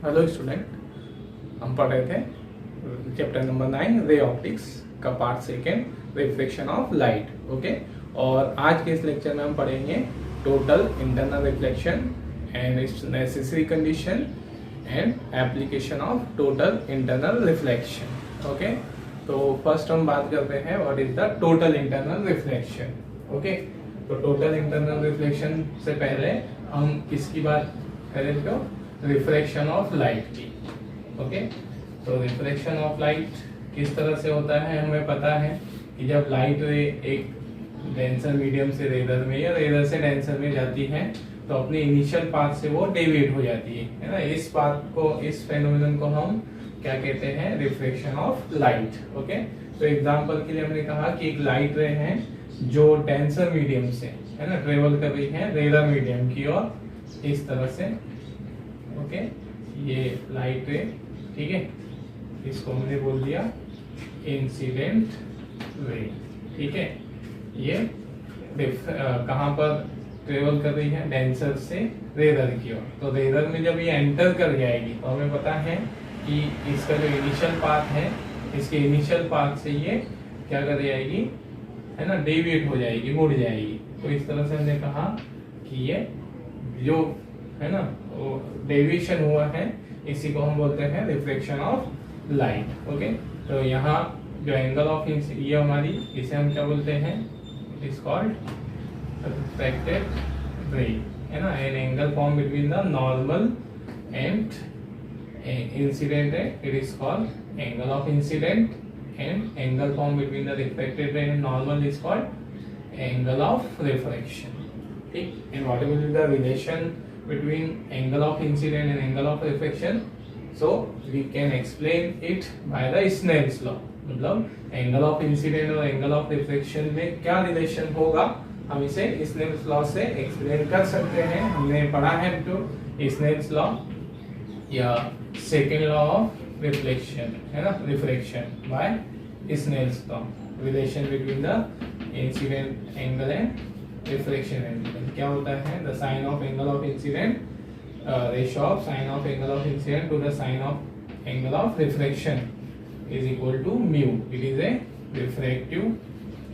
Hello student, हम पढ़ रहे थे चैप्टर नंबर 9 रे ऑप्टिक्स का part second reflection of light. Okay, और आज के इस लेक्चर में हम पढ़ेंगे total internal reflection and it's necessary condition and application of total internal reflection. Okay, तो फर्स्ट हम बात करते हैं what is the total internal reflection. Okay, तो टोटल इंटरनल रिफ्लेक्शन से पहले हम किसकी बात करें तो रिफ्लेक्शन ऑफ लाइट की। ओके, तो रिफ्लेक्शन ऑफ लाइट किस तरह से होता है, हमें पता है कि जब लाइट रे एक डेंसर मीडियम से रेजर में या रेजर से डेंसर में जाती है तो अपने इनिशियल पाथ से वो डेविएट हो जाती है ना। इस पाथ को, इस फेनोमेनन को हम क्या कहते हैं, रिफ्लेक्शन ऑफ लाइट। ओके, तो एग्जांपल के लिए हमने कहा कि एक लाइट रे है जो डेंसर मीडियम से है ना ट्रेवल कर रही है रेजर मीडियम की ओर इस तरह से। ओके, ये लाइट रे, ठीक है, इसको हमने बोल दिया इंसिडेंट रे। ठीक है, ये कहां पर ट्रेवल कर रही है, डेंसर से रेजर की ओर। तो रेजर में जब ये एंटर कर जाएगी तो हमें पता है कि इसका जो इनिशियल पाथ है, इसके इनिशियल पाथ से ये क्या कर जाएगी, है ना, डेविएट हो जाएगी, मुड़ जाएगी। तो इस तरह से हमने कहा कि ये जो है ना वो डेविएशन हुआ है, इसी को हम बोलते हैं रिफ्लेक्शन ऑफ लाइट। ओके, तो यहाँ जो एंगल ऑफ ये हमारी, इसे हम क्या बोलते हैं, it is called reflected ray, है ना। An angle form between the normal and incident ray, it is called angle of incident, and angle form between the reflected ray and normal is called angle of reflection. ठीक, and what will be the relation between angle of incident and angle of reflection, so we can explain it by the Snell's law। मतलब angle of incident और angle of reflection में क्या relation होगा, हम इसे Snell's law से explain कर सकते हैं। हमने पढ़ा है तो Snell's law या सेकेंड लॉ ऑफ रिफ्लेक्शन, है ना, reflection by Snell's law, relation between the incident angle and reflection angle. क्या होता है, the sine of angle of incident, ratio of sine of angle of incident to the sine of angle of reflection is equal to mu. It is a refractive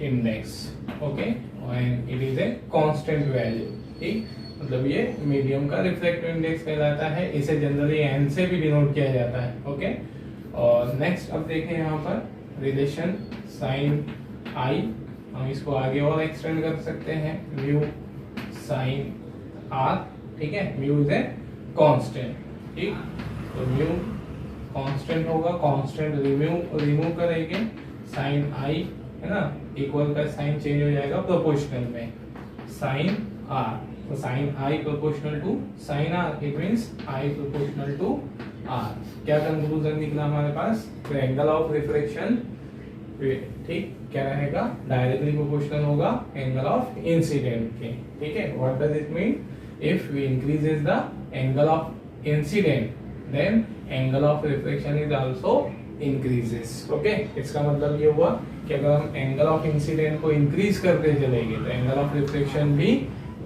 index. Okay, and it is a constant value. ठीक, मतलब ये medium का refractive index कहलाता है। इसे generally N से भी denote किया जाता है। ओके, और नेक्स्ट अब देखें यहाँ पर रिलेशन साइन आई, हम इसको आगे और एक्सटेंड कर सकते हैं, म्यू साइन आर। ठीक है, म्यू इज ए कांस्टेंट। ठीक, तो म्यू कांस्टेंट होगा, कांस्टेंट रिमूव करेंगे, साइन आई, है ना, इक्वल का साइन चेंज हो जाएगा प्रोपोर्शनल में, साइन आर। तो sine I proportional to sine R, it means I proportional to R. क्या कंक्लूजन निकला हमारे पास, तो एंगल ऑफ रिफ्लेक्शन, ठीक, क्या रहेगा, डायरेक्टली प्रोपोर्शनल होगा एंगल ऑफ इंसिडेंट के। ठीक है, what does it mean, if we increases the angle of incident then angle of reflection is also increases. Okay, इसका मतलब ये हुआ कि अगर हम एंगल ऑफ इंसिडेंट को इंक्रीज करते चलेंगे तो एंगल ऑफ रिफ्लेक्शन भी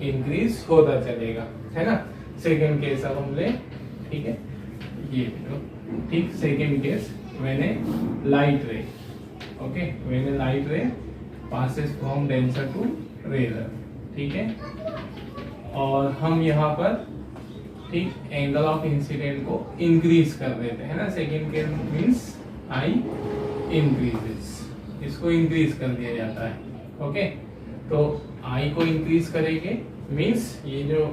इंक्रीज होता चलेगा, है ना। सेकेंड केस अब हम ले, ठीक है, ये ठीक, सेकेंड केस मैंने light ray, okay, when a light ray passes from denser to rarer, ठीक है, और हम यहाँ पर ठीक एंगल ऑफ इंसिडेंट को इंक्रीज कर देते हैं ना। Second case means I increases, इसको इंक्रीज कर दिया जाता है। ओके, तो आई को इंक्रीज करेंगे मींस ये जो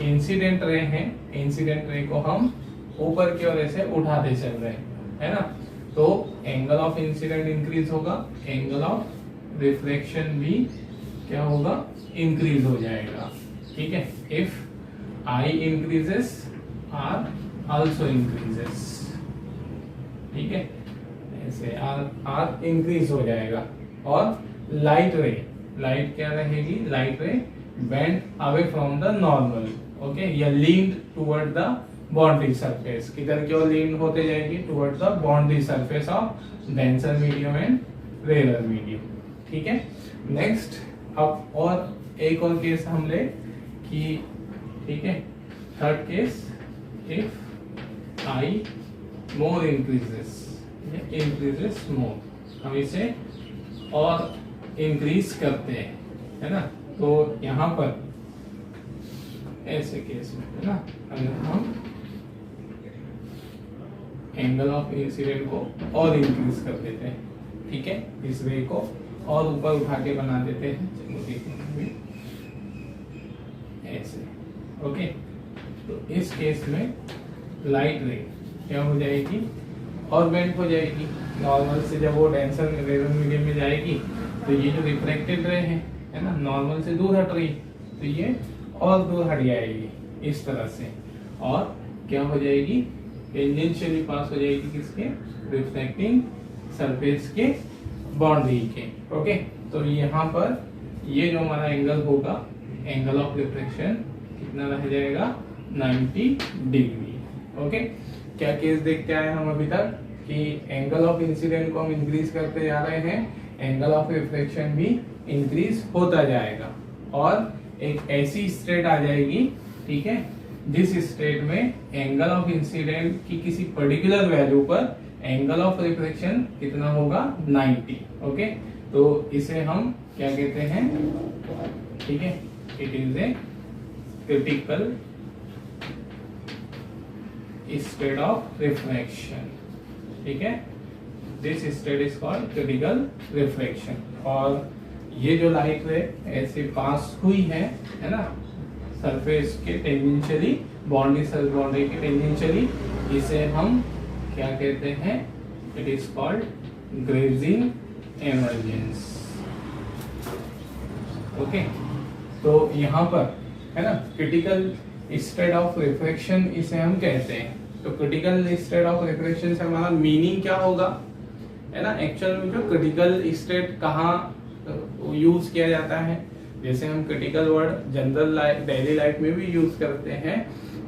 इंसिडेंट रे है, इंसिडेंट रे को हम ऊपर की ओर ऐसे उठाते चल रहे हैं, है ना। तो एंगल ऑफ इंसिडेंट इंक्रीज होगा, एंगल ऑफ रिफ्लेक्शन भी क्या होगा, इंक्रीज हो जाएगा। ठीक है, if I increases R also increases. ठीक है, ऐसे आर इंक्रीज हो जाएगा। और लाइट रे, लाइट क्या रहेगी, light ray bend away from the normal, okay, या leaned toward the boundary surface. किधर की ओर लीन होते जाएगी, towards the boundary surface of denser medium and rare medium. ठीक है, नेक्स्ट अब और एक और केस हम ले कि, ठीक है, third case, if I more increases, increases more, हम इसे और इंक्रीज करते हैं, है ना। तो यहाँ पर ऐसे केस में, है ना, अगर हम एंगल ऑफ इंसिडेंट को और इंक्रीज कर देते हैं, ठीक है, इस रे को और ऊपर उठा के बना देते हैं, चलो देखिए ऐसे, ओके। तो इस केस में लाइट रे क्या हो जाएगी, और बेंड हो जाएगी नॉर्मल से। जब वो डेंसर मीडियम में जाएगी तो ये जो रिफ्लेक्टेड रे है ना, नॉर्मल से दूर हट रही, तो ये और दूर हट जाएगी इस तरह से, और क्या हो जाएगी, टेंजेंशियली पास हो जाएगी किसके, रिफ्लेक्टिंग सरफेस के बाउंड्री के, ओके। तो यहाँ पर ये जो हमारा एंगल होगा, एंगल ऑफ रिफ्लेक्शन कितना रह जाएगा, 90 डिग्री, ओके। क्या केस देखते आए हम अभी तक कि एंगल ऑफ इंसिडेंट को हम इंक्रीज करते जा रहे हैं, एंगल ऑफ रिफ्लेक्शन भी इंक्रीज होता जाएगा, और एक ऐसी स्टेट आ जाएगी, ठीक है, जिस स्टेट में एंगल ऑफ इंसिडेंट की किसी पर्टिकुलर वैल्यू पर एंगल ऑफ रिफ्लेक्शन कितना होगा, 90, ओके। तो इसे हम क्या कहते हैं, ठीक है, it is a critical state of reflection, ठीक है, this state is called critical reflection. और ये जो लाइट रे ऐसे पास हुई है ना, सरफेस के टेंजेंशियली, बाउंड्री के टेंजेंशियली, इसे हम क्या कहते हैं, it is called grazing emergence, okay. तो यहाँ पर है ना क्रिटिकल स्टेट ऑफ रिफ्लेक्शन इसे हम कहते हैं। तो क्रिटिकल स्टेट ऑफ रिफ्लेक्शन से हमारा मीनिंग क्या होगा, है ना, एक्चुअल में जो क्रिटिकल स्टेट कहाँ यूज किया जाता है, जैसे हम critical word general life, daily life में भी यूज करते हैं,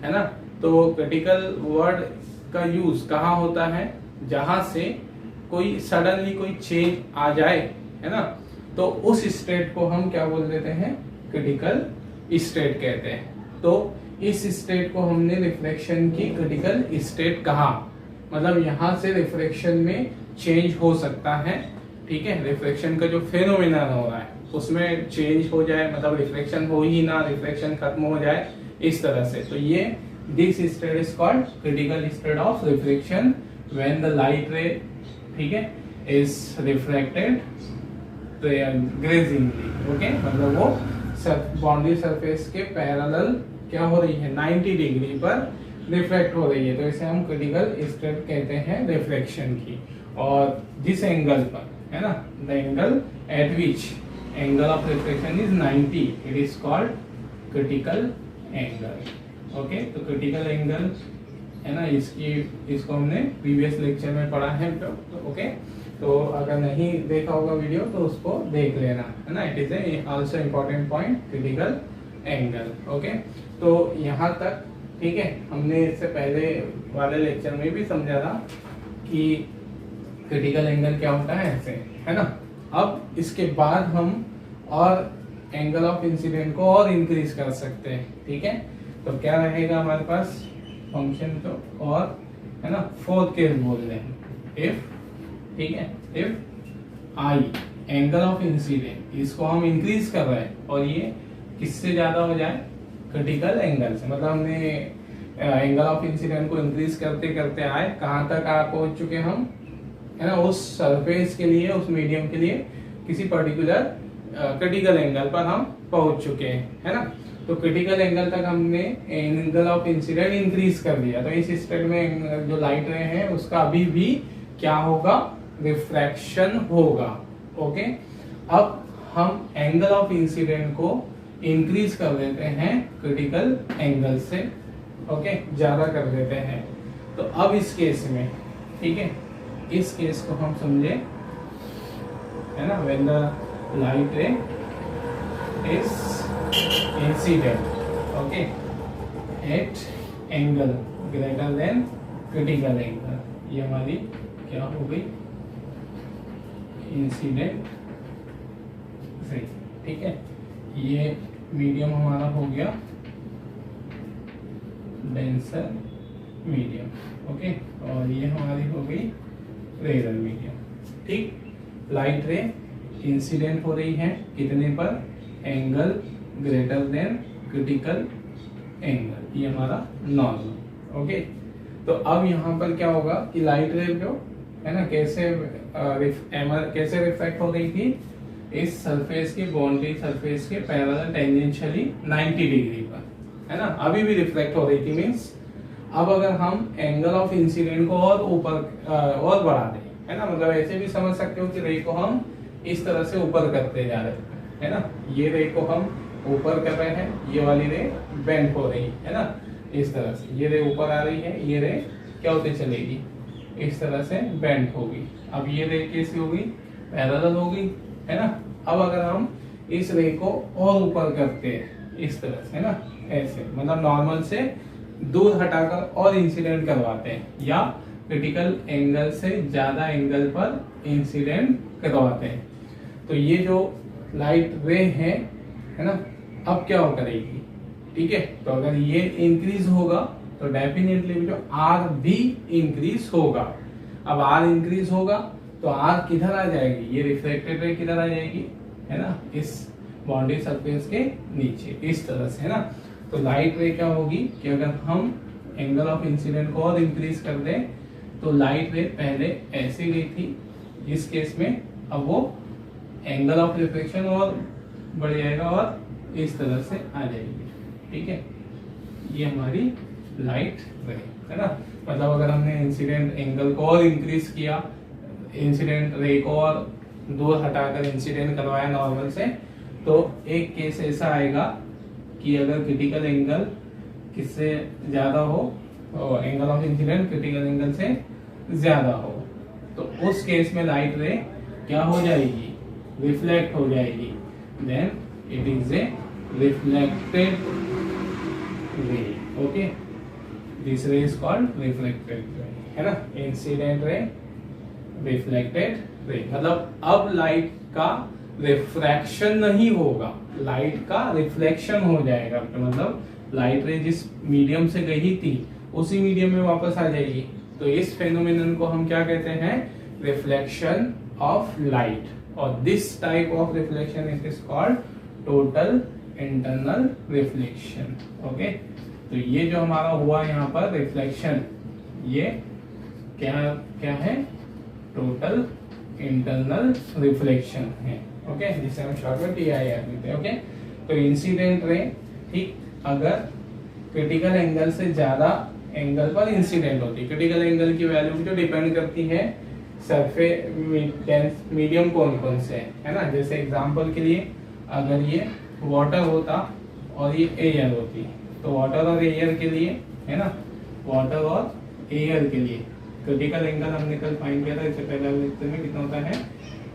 है ना। तो क्रिटिकल वर्ड का यूज कहाँ होता है, जहां से कोई सडनली कोई चेंज आ जाए, है ना, तो उस स्टेट को हम क्या बोल देते हैं, क्रिटिकल स्टेट कहते हैं। तो इस स्टेट को हमने रिफ्लेक्शन की क्रिटिकल स्टेट कहा, मतलब यहाँ से रिफ्लेक्शन में चेंज हो सकता है, ठीक है, रिफ्लेक्शन का जो फेनोमेना हो रहा है उसमें चेंज हो जाए, मतलब रिफ्लेक्शन हो ही ना, रिफ्लेक्शन खत्म हो जाए, इस तरह से। तो ये this state is called critical state of reflection when the light रे, ठीक है, इज रिफ्लेक्टेड ग्रेजिंगली, ओके, मतलब वो बाउंड्री सरफेस के पैरेलल क्या हो रही है, 90 डिग्री पर रिफ्लेक्ट हो रही है। तो इसे हम क्रिटिकल स्टेट कहते हैं रिफ्लेक्शन की। और जिस एंगल पर, है ना, the angle eight which angle of reflection is 90, it is called critical angle, okay. तो क्रिटिकल एंगल, है ना, इसको हमने प्रीवियस लेक्चर में पढ़ा है, तो ओके। तो अगर नहीं देखा होगा वीडियो तो उसको देख लेना, है ना, it is A also important point, critical angle, okay. तो यहाँ तक, ठीक है, हमने इससे पहले वाले लेक्चर में भी समझा था कि क्रिटिकल एंगल क्या होता है, ऐसे, है ना। अब इसके बाद हम और एंगल ऑफ इंसिडेंट को और इंक्रीज कर सकते हैं, ठीक है। तो क्या रहेगा हमारे पास फंक्शन, तो और, है ना, फोर्थ केस बोल रहे हैं, इफ, ठीक है, if I angle of incident, इसको हम इंक्रीज कर रहे हैं और ये किससे ज्यादा हो जाए, क्रिटिकल एंगल से, मतलब हमने एंगल ऑफ इंसिडेंट को इंक्रीज करते करते आए, कहाँ तक आ पहुंच चुके हम, है ना, उस सरफेस के लिए, उस मीडियम के लिए किसी पर्टिकुलर क्रिटिकल एंगल पर हम पहुंच चुके हैं, है ना। तो क्रिटिकल एंगल तक हमने एंगल ऑफ इंसिडेंट इंक्रीज कर दिया। तो इस स्टेट में जो लाइट रे है उसका अभी भी क्या होगा, रिफ्रैक्शन होगा, ओके। अब हम एंगल ऑफ इंसिडेंट को इंक्रीज कर देते हैं क्रिटिकल एंगल से, ओके, ज्यादा कर देते हैं। तो अब इस केस में, ठीक है, इस केस को हम समझे, है ना, when the light ray is incident, okay, at angle greater than critical angle, ये हमारी क्या हो गई, इंसिडेंट से, ठीक है। ये मीडियम हमारा हो गया डेंसर मीडियम, ओके। और ये हमारी हो गई रेयर मीडियम, ठीक। लाइट रे इंसिडेंट हो रही है कितने पर, angle greater than critical angle, ये हमारा नॉर्मल, ओके। तो अब यहाँ पर क्या होगा कि लाइट रे जो है ना कैसे कैसे रिफ्लेक्ट हो रही थी, इस सरफेस की बाउंड्री सरफेस के पैरेलल टेंजेंशियली 90 डिग्री पर, है ना, अभी भी रिफ्लेक्ट हो रही थी। मींस अब अगर हम एंगल ऑफ इंसिडेंट को और ऊपर और बढ़ा दें, है ना, मतलब ऐसे भी समझ सकते हो कि रे को हम इस तरह से ऊपर करते जा रहे हैं, है ना, ये रे को हम ऊपर कर रहे हैं, ये वाली रे बेंड हो रही है ना, इस तरह से ये रे ऊपर आ रही है, ये रे क्या होती चलेगी, इस तरह से बेंड होगी। अब ये रे कैसी होगी, पैरेलल होगी, है ना। अब अगर हम इस रे को और ऊपर करते हैं इस तरह से, है ना, ऐसे मतलब नॉर्मल से दूर हटाकर और इंसिडेंट करवाते हैं, या क्रिटिकल एंगल से ज्यादा एंगल पर इंसिडेंट करवाते हैं, तो ये जो लाइट रे है ना, अब क्या हो करेगी, ठीक है। तो अगर ये इंक्रीज होगा तो डेफिनेटली जो आर भी इंक्रीज होगा। अब आर इंक्रीज होगा तो आर किधर आ जाएगी, ये रिफ्लेक्टेड रे किधर आ जाएगी, है ना, इस बाउंड्री सरफेस के नीचे, इस तरह से, है ना। तो लाइट रे क्या होगी कि अगर हम एंगल ऑफ इंसिडेंट को और इंक्रीज कर दें तो लाइट रे पहले ऐसी गई थी, इस केस में अब वो एंगल ऑफ रिफ्लेक्शन और बढ़ जाएगा और इस तरह से आ जाएगी, ठीक है। ये हमारी लाइट रे, है ना, मतलब अगर हमने इंसिडेंट एंगल को और इंक्रीज किया, इंसिडेंट रे को और दूर हटाकर इंसिडेंट करवाया नॉर्मल से, तो एक केस ऐसा आएगा कि अगर क्रिटिकल एंगल किससे ज्यादा हो, angle of incident critical angle से ज्यादा हो, तो उस केस में लाइट रे क्या हो जाएगी, रिफ्लेक्ट हो जाएगी, then it is a reflected ray, okay. This ray is called reflected ray, है ना, इंसिडेंट रे, रिफ्लेक्टेड रे। मतलब अब लाइट का रिफ्रैक्शन नहीं होगा, लाइट का रिफ्लेक्शन हो जाएगा, मतलब लाइट रे जिस मीडियम से गई थी उसी मीडियम में वापस आ जाएगी। तो इस फेनोमेनन को हम क्या कहते हैं, रिफ्लेक्शन ऑफ लाइट, और this type of reflection it is called total internal reflection, okay. तो ये जो हमारा हुआ यहाँ पर रिफ्लेक्शन, ये क्या क्या है, टोटल इंटरनल रिफ्लेक्शन है, ओके, जिसे हम शॉर्ट में TIR कहते हैं, ओके। तो इंसिडेंट रे, ठीक, अगर क्रिटिकल एंगल से ज्यादा एंगल पर इंसिडेंट होती है, क्रिटिकल एंगल की वैल्यू जो डिपेंड करती है सरफेस मीडियम कौन कौन से है ना। जैसे एग्जांपल के लिए अगर ये वाटर होता और ये एयर होती, तो वाटर और एयर के लिए, है ना, वाटर और एयर के लिए क्रिटिकल एंगल हमने कल फाइंड किया था, इससे पहले लेक्चर में कितना होता है,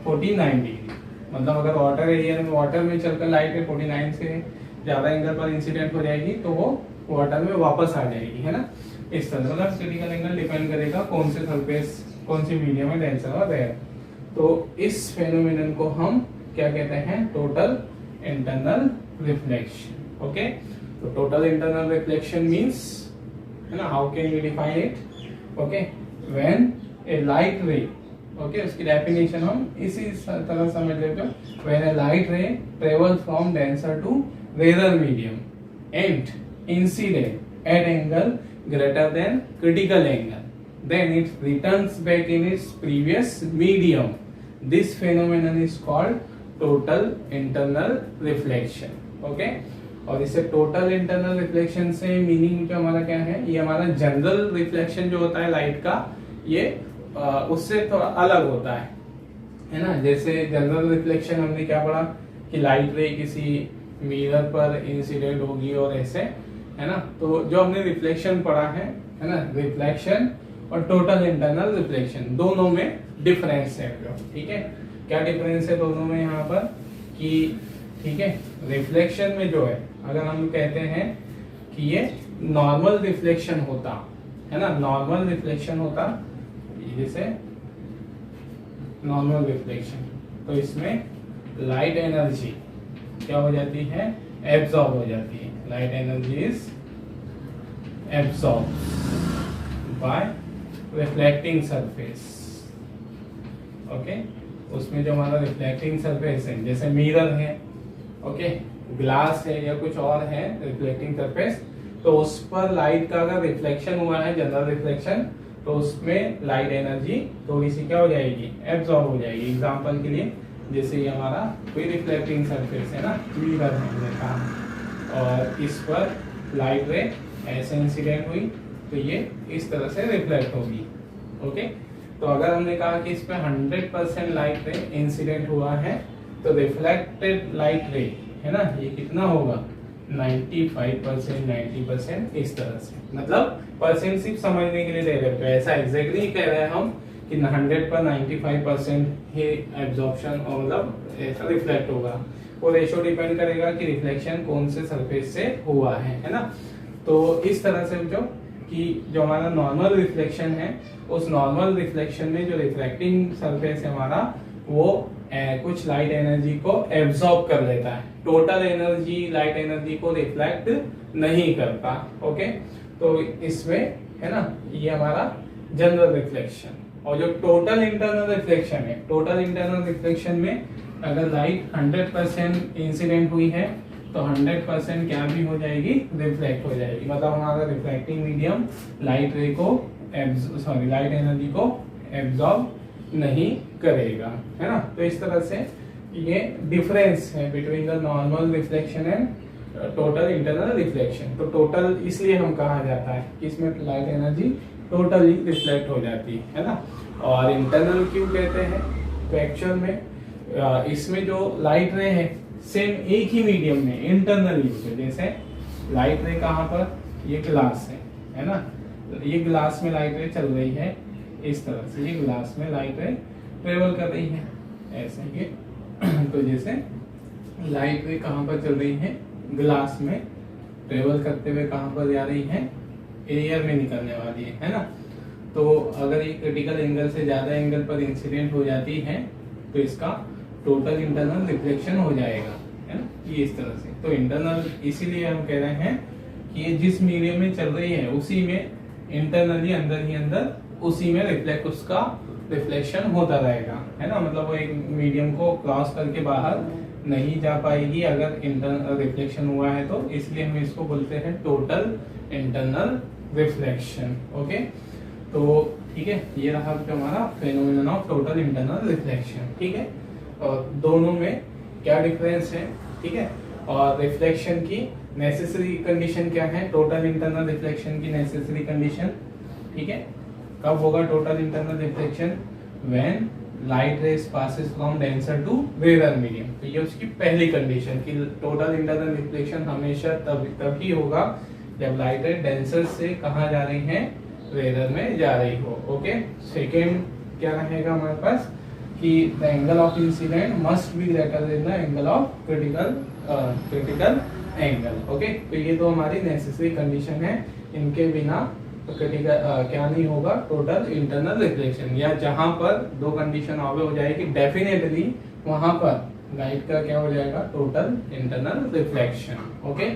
49 डिग्री। मतलब अगर वाटर एयर में, वाटर में चलकर लाइट है 49 से ज्यादा एंगल पर इंसिडेंट हो जाएगी तो वो वाटर में वापस आ जाएगी, है ना, इस तरह। मतलब क्रिटिकल एंगल डिपेंड करेगा कौन से सरफेस, कौन सी मीडियम में डेंसर और रेयर। तो इस फेनोमेनन को हम क्या कहते हैं, टोटल इंटरनल रिफ्लेक्शन, ओके। तो टोटल इंटरनल रिफ्लेक्शन मींस, है ना, how can we define it, okay, when a light ray, okay, उसकी डेफिनेशन हम इसी तरह समझ लेते हैं, when a light ray travels from denser to rare medium and incident at angle greater than critical angle, then it returns back in its previous medium. This phenomenon is called total internal reflection, okay। और इसे total internal reflection से meaning जो हमारा क्या है, ये हमारा general reflection जो होता है लाइट का, ये उससे थोड़ा अलग होता है ना। जैसे जनरल रिफ्लेक्शन हमने क्या पढ़ा कि लाइट रे किसी मिरर पर इंसिडेंट होगी और ऐसे, है ना। तो जो हमने रिफ्लेक्शन पढ़ा है ना, रिफ्लेक्शन और टोटल इंटरनल रिफ्लेक्शन दोनों में डिफरेंस है, ठीक है। क्या डिफरेंस है दोनों में यहाँ पर कि, ठीक है, रिफ्लेक्शन में जो है, अगर हम कहते हैं कि ये नॉर्मल रिफ्लेक्शन होता है ना, नॉर्मल रिफ्लेक्शन होता, जैसे नॉर्मल रिफ्लेक्शन, तो इसमें लाइट एनर्जी क्या हो जाती है, एब्सॉर्ब हो जाती है, light energy is absorb, by reflecting surface. Okay, उसमें जो हमारा रिफ्लेक्टिंग सरफेस है, जैसे मिरर है, ओके, ग्लास है या कुछ और है रिफ्लेक्टिंग सरफेस, तो उस पर लाइट का अगर रिफ्लेक्शन हुआ है, जनरल रिफ्लेक्शन, तो उसमें लाइट एनर्जी थोड़ी सी क्या हो जाएगी, एब्जॉर्ब हो जाएगी। एग्जांपल के लिए जैसे ये हमारा कोई रिफ्लेक्टिंग सरफेस है ना, मिरर है हमने कहा, और इस पर लाइट रे ऐसे इंसिडेंट हुई तो ये इस तरह से रिफ्लेक्ट होगी। ओके, तो अगर हमने कहा कि इस पे 100% लाइट रे इंसिडेंट हुआ है, तो रिफ्लेक्टेड लाइट रे है ना, ये कितना होगा, 95%, 90%, इस तरह से। मतलब परसेंट सिर्फ समझने के लिए दे रहे हैं, ऐसा एग्जैक्टली नहीं कह रहे हैं हम कि 100 पर 95% ही एब्जॉर्प्शन और मतलब ऐसा रिफ्लेक्ट होगा। वो रेशो डिपेंड करेगा कि रिफ्लेक्शन कौन से सरफेस से हुआ है ना। तो इस तरह से जो हमारा नॉर्मल रिफ्लेक्शन है, उस नॉर्मल रिफ्लेक्शन में जो रिफ्लेक्टिंग सरफेस है हमारा, वो कुछ लाइट एनर्जी को एब्जॉर्ब कर लेता है, टोटल एनर्जी, लाइट एनर्जी को रिफ्लेक्ट नहीं करता। ओके, तो इसमें है ना, ये हमारा जनरल रिफ्लेक्शन। और जो टोटल इंटरनल रिफ्लेक्शन है, टोटल इंटरनल रिफ्लेक्शन में अगर लाइट 100% इंसिडेंट हुई है, तो 100% क्या भी हो जाएगी, रिफ्लेक्ट हो जाएगी। मतलब हमारा रिफ्लेक्टिंग मीडियम लाइट रे को लाइट एनर्जी को एब्जॉर्ब नहीं करेगा, है ना। तो इस तरह से ये डिफरेंस है between the normal reflection and total internal reflection. तो टोटल इसलिए हम कहा जाता है कि इसमें लाइट एनर्जी टोटली रिफ्लेक्ट हो जाती है ना। और इंटरनल क्यों कहते हैं, तो एक्चुअल में इसमें जो लाइट रे है सेम एक ही मीडियम में इंटरनल यूज है। जैसे लाइट रे कहाँ पर, ये ग्लास है ना, ये ग्लास में लाइट रे चल रही है इस तरह से, ये ग्लास में लाइट रे ट्रेवल कर रही है ऐसे ये। तो जैसे लाइट रे कहाँ पर चल रही है, ग्लास में ट्रेवल करते हुए कहाँ पर जा रही है, एयर में निकलने वाली है ना। तो अगर ये क्रिटिकल एंगल से ज्यादा एंगल पर इंसिडेंट हो जाती है, तो इसका टोटल इंटरनल रिफ्लेक्शन हो जाएगा, है ना, ये इस तरह से। तो इंटरनल इसीलिए हम कह रहे हैं कि ये जिस मीडियम में चल रही है उसी में इंटरनली अंदर ही अंदर उसी में उसका रिफ्लेक्शन होता रहेगा, है ना। मतलब वो एक मीडियम को क्रॉस करके बाहर नहीं जा पाएगी अगर इंटरनल रिफ्लेक्शन हुआ है, तो इसलिए हम इसको बोलते हैं टोटल इंटरनल रिफ्लेक्शन। ओके, तो ठीक है, ये रहा जो हमारा phenomenon of total internal reflection. ठीक है, और दोनों में क्या डिफरेंस है, ठीक है। और रिफ्लेक्शन की नेसेसरी कंडीशन क्या है, टोटल इंटरनल रिफ्लेक्शन की नेसेसरी कंडीशन, ठीक है, कब होगा total internal reflection, when light rays passes from denser to rare medium. तो ये उसकी पहली कंडीशन कि टोटल इंटरनल रिफ्लेक्शन हमेशा तभी होगा जब लाइट रे डेंसर से कहाँ जा रही है, रेयर में जा रही हो। ओके, सेकेंड क्या रहेगा हमारे पास कि the angle of incident must be greater than the angle of critical angle. Okay, तो ये तो हमारी नेसेसरी कंडीशन है, इनके बिना क्रिटिकल क्या नहीं होगा, टोटल इंटरनल रिफ्लेक्शन। या जहां पर दो कंडीशन ऑवे हो जाएगी डेफिनेटली वहां पर लाइट का क्या हो जाएगा, टोटल इंटरनल रिफ्लेक्शन। ओके,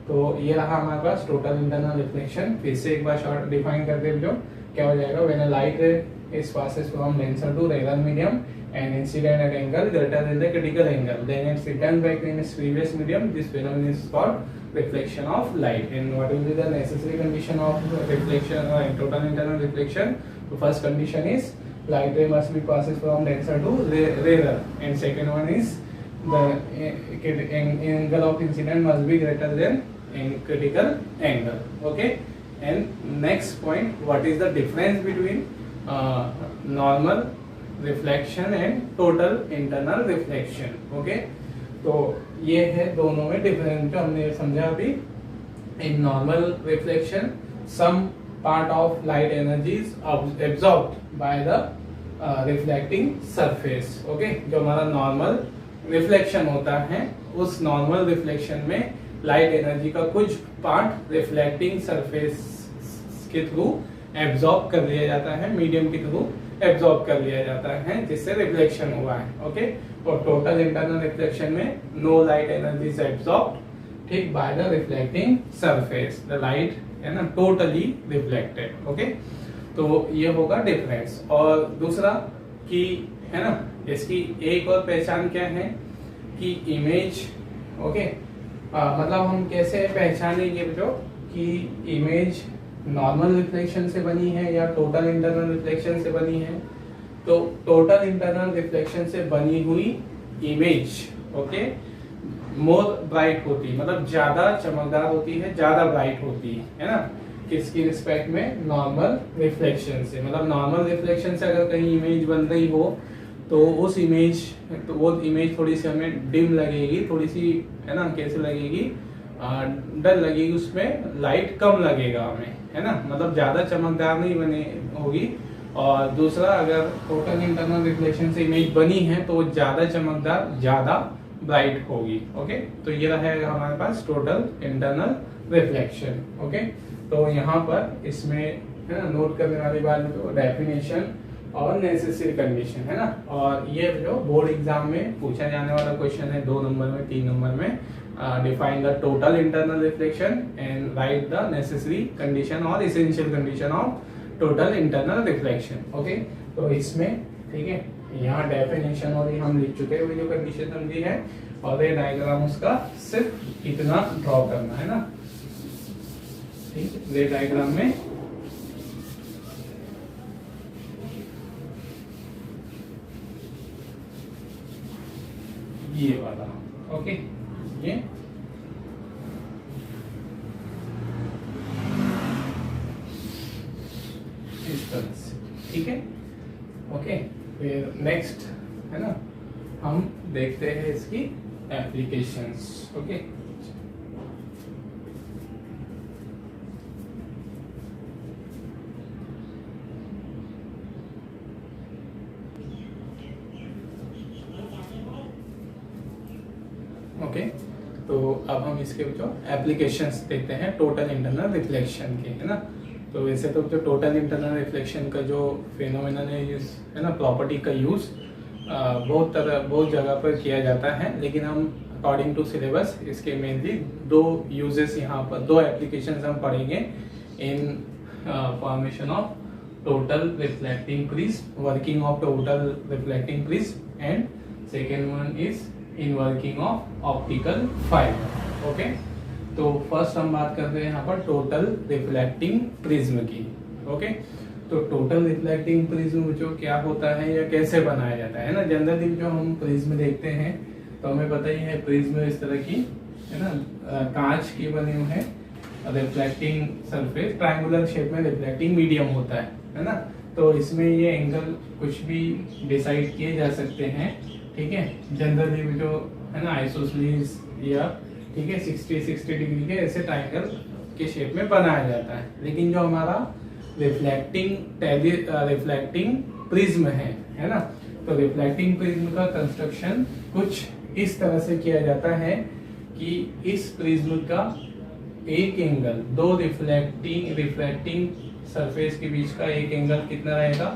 तो ये रहा हमारे पास टोटल इंटरनल रिफ्लेक्शन। फिर से एक बार शॉर्ट डिफाइन करते हैं, जो क्या हो जाएगा, व्हेन अ लाइट रे is passes from denser to rarer medium and incident at angle greater than the critical angle, then it's returned back in its previous medium. This phenomenon is called reflection of light. And what will be the necessary condition of reflection total internal reflection? The first condition is light ray must be passes from denser to rarer, and second one is the angle of incident must be greater than critical angle. Okay, and next point, what is the difference between normal reflection and total internal reflection. Okay, तो ये है दोनों में difference जो हमने समझा अभी। In normal reflection some part of light energy is absorbed by the reflecting surface. Okay, जो हमारा नॉर्मल रिफ्लेक्शन होता है, उस नॉर्मल रिफ्लेक्शन में लाइट एनर्जी का कुछ पार्ट रिफ्लेक्टिंग सरफेस के थ्रू एब्जॉर्ब कर लिया जाता है, मीडियम के थ्रू एब्जॉर्ब कर लिया जाता है, जिससे रिफ्लेक्शन हुआ है। ओके, और टोटल इंटरनल रिफ्लेक्शन में no light energy is absorbed, ठीक, by the reflecting surface, the light है ना टोटली रिफ्लेक्टेड। ओके, तो ये होगा डिफरेंस। और दूसरा कि है ना, इसकी एक और पहचान क्या है कि इमेज, ओके, मतलब हम कैसे पहचानेंगे बच्चों कि इमेज नॉर्मल रिफ्लेक्शन से बनी है या टोटल इंटरनल रिफ्लेक्शन से बनी है। तो टोटल इंटरनल रिफ्लेक्शन से बनी हुई इमेज, ओके, मोर ब्राइट होती है, मतलब ज्यादा चमकदार होती है, ज्यादा ब्राइट होती है ना, किसकी रिस्पेक्ट में, नॉर्मल रिफ्लेक्शन से। मतलब नॉर्मल रिफ्लेक्शन से अगर कहीं इमेज बन रही हो तो उस इमेज, तो वो इमेज थोड़ी सी हमें डिम लगेगी, थोड़ी सी, है ना, कैसे लगेगी, डल लगेगी, उसमें लाइट कम लगेगा हमें, है ना, मतलब ज्यादा चमकदार नहीं बने होगी। और दूसरा, अगर टोटल इंटरनल रिफ्लेक्शन से इमेज बनी है तो वो ज्यादा चमकदार, ज्यादा ब्राइट होगी। ओके, तो ये रहा हमारे पास टोटल इंटरनल रिफ्लेक्शन। ओके, तो यहाँ पर इसमें, है ना, नोट करने वाली बात तो डेफिनेशन और नेसेसरी कंडीशन, है ना। और ये जो बोर्ड एग्जाम में पूछा जाने वाला क्वेश्चन है 2 नंबर में, 3 नंबर में, define the total internal reflection and write the necessary condition और essential condition of total internal reflection. Okay, तो इसमें, ठीक है, यहाँ डेफिनेशन और ये हम लिख चुके हैं, जो कंडीशन समझी है, और ये डायग्राम उसका सिर्फ इतना ड्रॉ करना है ना, ठीक है। ये डायग्राम में ये वाला, ओके, ये इस तरह से, ठीक है। ओके, फिर नेक्स्ट, है ना, हम देखते हैं इसकी एप्लीकेशंस। ओके, ओके, तो अब हम इसके जो एप्लीकेशंस देखते हैं टोटल इंटरनल रिफ्लेक्शन के, है ना। तो वैसे तो जो टोटल इंटरनल रिफ्लेक्शन का जो फिनोमेनन है ना, प्रॉपर्टी का यूज बहुत जगह पर किया जाता है, लेकिन हम अकॉर्डिंग टू सिलेबस इसके मेनली 2 यूजेस यहाँ पर, 2 एप्लीकेशंस हम पढ़ेंगे in formation of total reflecting prism, working of total reflecting prism, and second one is in working of optical fibre. Okay, तो फर्स्ट हम बात करते हैं यहाँ पर टोटल रिफ्लेक्टिंग प्रिज्म की। ओके, तो टोटल रिफ्लेक्टिंग प्रिज्म जो क्या होता है या कैसे बनाया जाता है ना, जनरली जो हम प्रिज्म देखते हैं तो हमें पता ही है, प्रिज्म इस तरह की, है ना, कांच की बने हुए हैं, रिफ्लेक्टिंग सरफेस, ट्रायंगुलर शेप में रिफ्लेक्टिंग मीडियम होता है ना। तो इसमें ये एंगल कुछ भी डिसाइड किए जा सकते हैं, ठीक है। जनरली जो है ना, आइसोसेलेस या, ठीक है, 60 डिग्री के ऐसे ट्रायंगल के शेप में बनाया जाता है। लेकिन जो हमारा रिफ्लेक्टिंग प्रिज्म है ना, तो रिफ्लेक्टिंग प्रिज्म का कंस्ट्रक्शन कुछ इस तरह से किया जाता है कि इस प्रिज्म का एक एंगल, 2 रिफ्लेक्टिंग सरफेस के बीच का एक एंगल कितना रहेगा,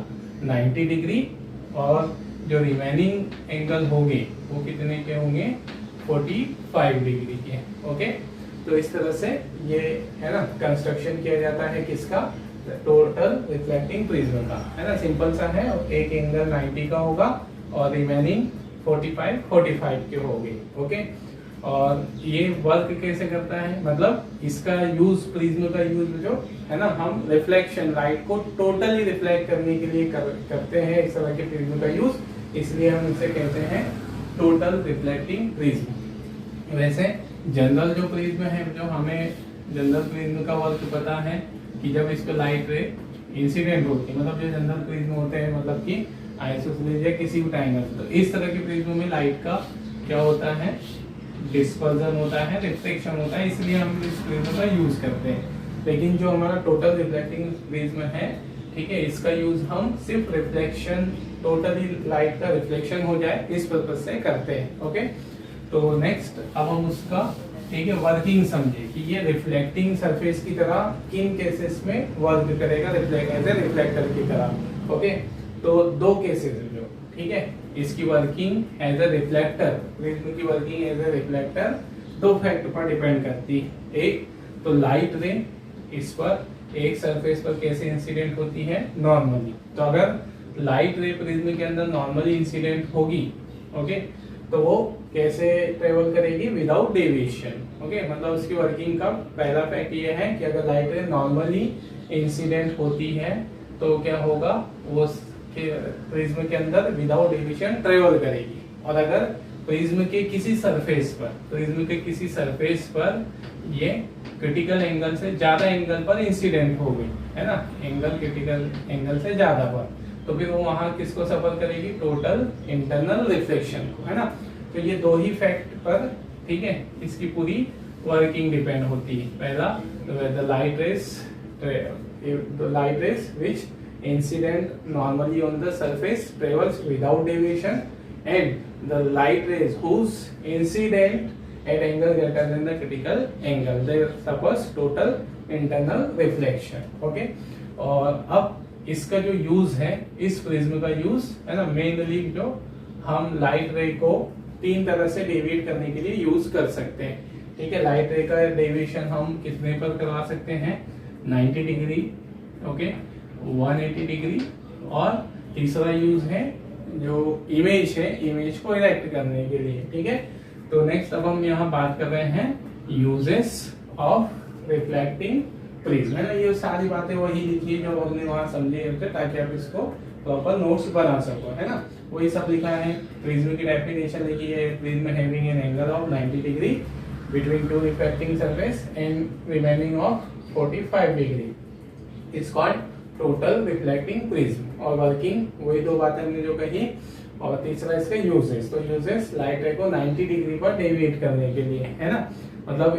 90 डिग्री, और जो रिमेनिंग एंगल होंगे वो कितने के होंगे, 45 डिग्री के। ओके, तो इस तरह से ये, है ना, कंस्ट्रक्शन किया जाता है किसका, टोटल रिफ्लेक्टिंग प्रिज्म का, है ना। सिंपल सा है, एक एंगल 90 का होगा और रिमेनिंग 45 के होंगे। ओके, और ये वर्क कैसे करता है, मतलब इसका यूज, प्रिज्म का यूज जो है ना, हम रिफ्लेक्शन, लाइट को टोटली रिफ्लेक्ट करने के लिए करते हैं इस तरह के प्रिज्म का यूज, इसलिए हम इसे कहते हैं टोटल रिफ्लेक्टिंग प्रिज्म। वैसे जनरल जो प्रिज्म है, जो हमें जनरल प्रिज्म का वर्क पता है कि जब इस पे लाइट रे इंसिडेंट होती है, मतलब जो जनरल प्रिज्म होते हैं, मतलब कि आइसोसेलेस या किसी भी ट्रायंगल, तो इस तरह के प्रिज्म में लाइट का क्या होता है, डिस्पर्जन होता है, रिफ्लेक्शन होता है, इसलिए हम इस प्रिज्म का यूज करते हैं। लेकिन जो हमारा टोटल रिफ्लेक्टिंग प्रिज्म है, ठीक है, इसका यूज हम सिर्फ रिफ्लेक्शन, टोटली लाइट का रिफ्लेक्शन हो जाए, इस पर्पज से करते हैं। ओके, तो नेक्स्ट अब हम उसका, ठीक है, वर्किंग समझे कि ये रिफ्लेक्टिंग सरफेस की तरह किन केसेस में वर्क करेगा, एज ए रिफ्लेक्टर की तरह। ओके, तो 2 केसेस जो, ठीक है, इसकी working as a reflector, prism की working as a reflector 2 factor पर डिपेंड करती है। एक तो लाइट रे इस पर एक सरफेस पर कैसे इंसिडेंट होती है, नॉर्मली। तो अगर लाइट रे प्रिज्म के अंदर नॉर्मली इंसिडेंट होगी, ओके, तो वो कैसे ट्रेवल करेगी, विदाउट डेविएशन। ओके, मतलब उसकी वर्किंग का पहला फैक्ट ये है कि अगर लाइट रे नॉर्मली इंसिडेंट होती है तो क्या होगा, वो प्रिज्म के अंदर विदाउट डेविएशन ट्रेवल करेगी। और अगर प्रिज्म के किसी सरफेस पर ये क्रिटिकल एंगल से ज्यादा एंगल पर इंसिडेंट हो गई है ना, क्रिटिकल एंगल से ज्यादा पर, तो फिर वो वहां किसको सफर करेगी, टोटल इंटरनल रिफ्लेक्शन को, है ना। तो ये दो ही फैक्ट पर, ठीक है, इसकी पूरी वर्किंग डिपेंड होती है। पहला, the light rays which incident normally on the surface travels without deviation, and the light rays whose incident at angle greater than the critical angle, they suffers total internal reflection। okay, और अब इसका जो use है, इस prism का use है ना, mainly जो हम लाइट रे को तीन तरह से डेविएट करने के लिए यूज कर सकते हैं। ठीक है, लाइट रे का डेविएशन हम कितने पर करवा सकते हैं, 90 डिग्री, ओके, 180 डिग्री, और तीसरा यूज है जो इमेज है, इमेज को इरेक्ट करने के लिए। ठीक है, तो नेक्स्ट अब हम यहाँ बात कर रहे हैं यूजेस ऑफ रिफ्लेक्टिंग प्रिज्म, है ना। ये सारी बातें वही लिखी है जो हमने वहां समझे होते, ताकि आप इसको प्रॉपर नोट्स बना सको, है ना। वही सब लिखा है, प्रिज्म की डेफिनेशन लिखी है, prism having an angle of 90 degree between two reflecting surface and remaining of 45 degree is called total reflecting prism. और वर्किंग वही दो बातें हमने जो कही, और तीसरा इसका यूजेस। तो यूजेस लाइट रे को 90 डिग्री पर डेविएट करने के लिए, है ना। मतलब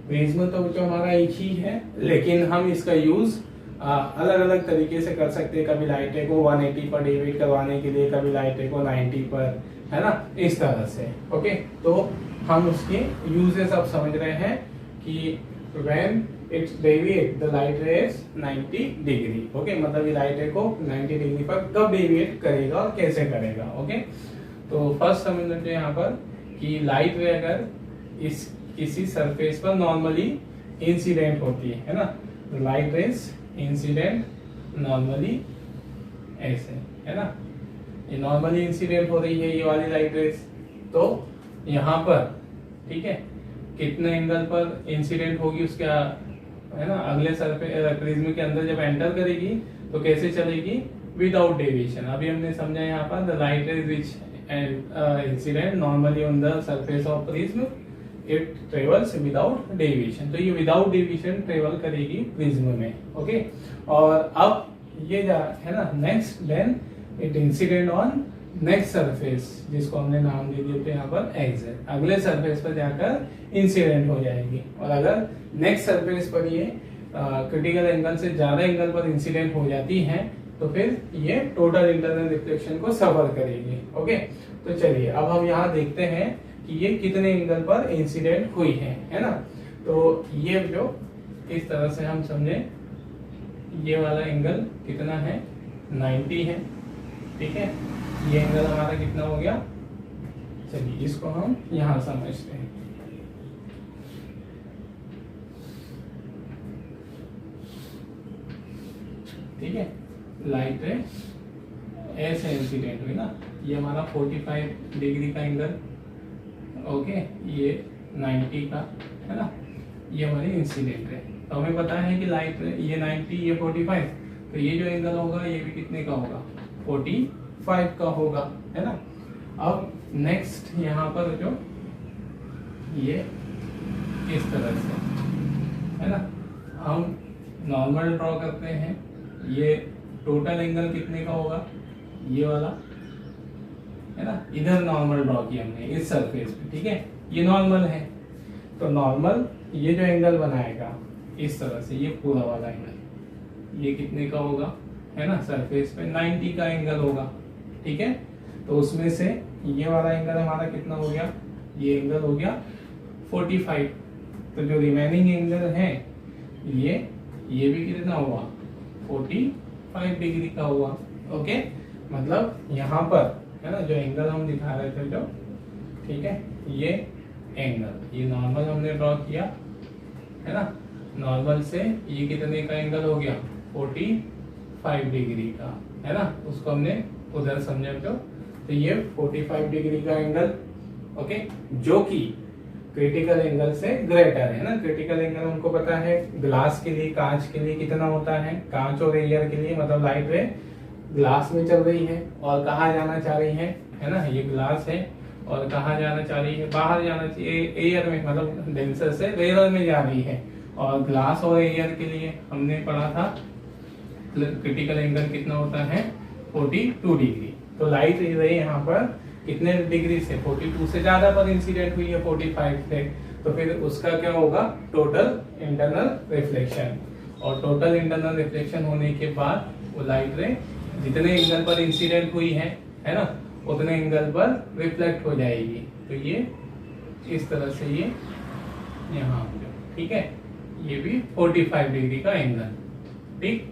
प्रिज्म तो जो हमारा एक ही है, लेकिन हम इसका यूज अलग अलग तरीके से कर सकते हैं। कभी लाइट रे को 180 पर डेविएट करवाने के लिए, कभी लाइट रे को 90 पर, है ना, इस तरह से। ओके, तो हम उसके यूजेस अब समझ रहे हैं कि when it's deviate the light raise 90 degree. Okay, मतलब ये लाइट रे को 90 डिग्री पर कब डेविएट करेगा और कैसे करेगा। ओके, तो फर्स्ट समझ लेते हैं यहाँ पर कि लाइट रे अगर इस किसी सरफेस पर नॉर्मली इंसिडेंट होती है ना, तो लाइट रेज इंसिडेंट नॉर्मली ऐसे, है ना, ये नॉर्मली इंसिडेंट हो रही है ये वाली लाइट रेज, तो यहाँ पर, ठीक है, कितने एंगल पर इंसिडेंट होगी उसका, है ना, अगले सरफेस प्रिज्म के अंदर जब एंटर करेगी तो कैसे चलेगी, विदाउट डेविएशन। अभी हमने समझा यहाँ पर the light rays which incident normally on the surface of prism it travels without deviation. तो ये विदाउट डेविएशन ट्रेवल करेगी प्रिज्म में। ओके, और अब ये है ना, next then it incident on next surface, जिसको हमने नाम दे दिया तो यहाँ पर एक्स, अगले सरफेस पर जाकर इंसिडेंट हो जाएगी। और अगर नेक्स्ट सरफेस पर ये क्रिटिकल एंगल से ज्यादा एंगल पर इंसिडेंट हो जाती है तो फिर ये टोटल इंटरनल रिफ्लेक्शन को सफर करेगी। ओके, तो चलिए अब हम यहाँ देखते हैं कि ये कितने एंगल पर इंसिडेंट हुई है ना। तो ये जो इस तरह से हम समझे, ये वाला एंगल कितना है, 90 है। ठीक है, ये एंगल हमारा कितना हो गया, चलिए इसको हम यहां समझते हैं। ठीक है, लाइट रे ऐसे इंसिडेंट हुई ना, ये हमारा 45 डिग्री का एंगल, ओके, ये 90 का, है ना, ये हमारी इंसिडेंट है। तो हमें पता है कि लाइट रे ये 90, ये 45, तो ये जो एंगल होगा ये भी कितने का होगा, 45 का होगा, है ना। अब नेक्स्ट यहाँ पर जो ये इस तरह से, है ना, हम नॉर्मल ड्रॉ करते हैं। ये टोटल एंगल कितने का होगा, ये वाला, है ना, इधर नॉर्मल ड्रॉ किया हमने इस सरफेस पे। ठीक है, ये नॉर्मल है, तो नॉर्मल ये जो एंगल बनाएगा इस तरह से, ये पूरा वाला एंगल ये कितने का होगा, है ना, सरफेस पे 90 का एंगल होगा। ठीक है, तो उसमें से ये वाला एंगल हमारा कितना हो गया, ये एंगल हो गया 45। तो जो रिमेनिंग एंगल है ये भी कितना हुआ, 45 डिग्री का हुआ। ओके, मतलब यहाँ पर, है ना, जो एंगल हम दिखा रहे थे जो, ठीक है, ये एंगल, ये नॉर्मल हमने ड्रॉ किया, है ना, नॉर्मल से ये कितने का एंगल हो गया, 45 डिग्री का, है ना, उसको हमने उधर समझा तो ये 45 डिग्री का एंगल, ओके, जो कि क्रिटिकल एंगल से ग्रेटर है ना। क्रिटिकल एंगल हमको पता है ग्लास के लिए, कांच के लिए कितना होता है, कांच और एयर के लिए, मतलब लाइट रे ग्लास में चल रही है और कहाँ जाना चाह रही है ना, ये ग्लास है और कहाँ जाना चाह रही है, बाहर जाना चाहिए, एयर में, मतलब डेंसर से रेयर में जा रही है। और ग्लास और एयर के लिए हमने पढ़ा था क्रिटिकल एंगल कितना होता है, 42 डिग्री। तो लाइट रे यहाँ पर कितने डिग्री से, 42 से ज्यादा पर इंसिडेंट हुई है 45 से, तो फिर उसका क्या होगा, टोटल इंटरनल रिफ्लेक्शन। और टोटल इंटरनल रिफ्लेक्शन होने के बाद वो लाइट रे जितने एंगल पर इंसिडेंट हुई है ना, उतने एंगल पर रिफ्लेक्ट हो जाएगी। तो ये इस तरह से ये यहाँ, ठीक है, ये भी 45 डिग्री का एंगल, ठीक।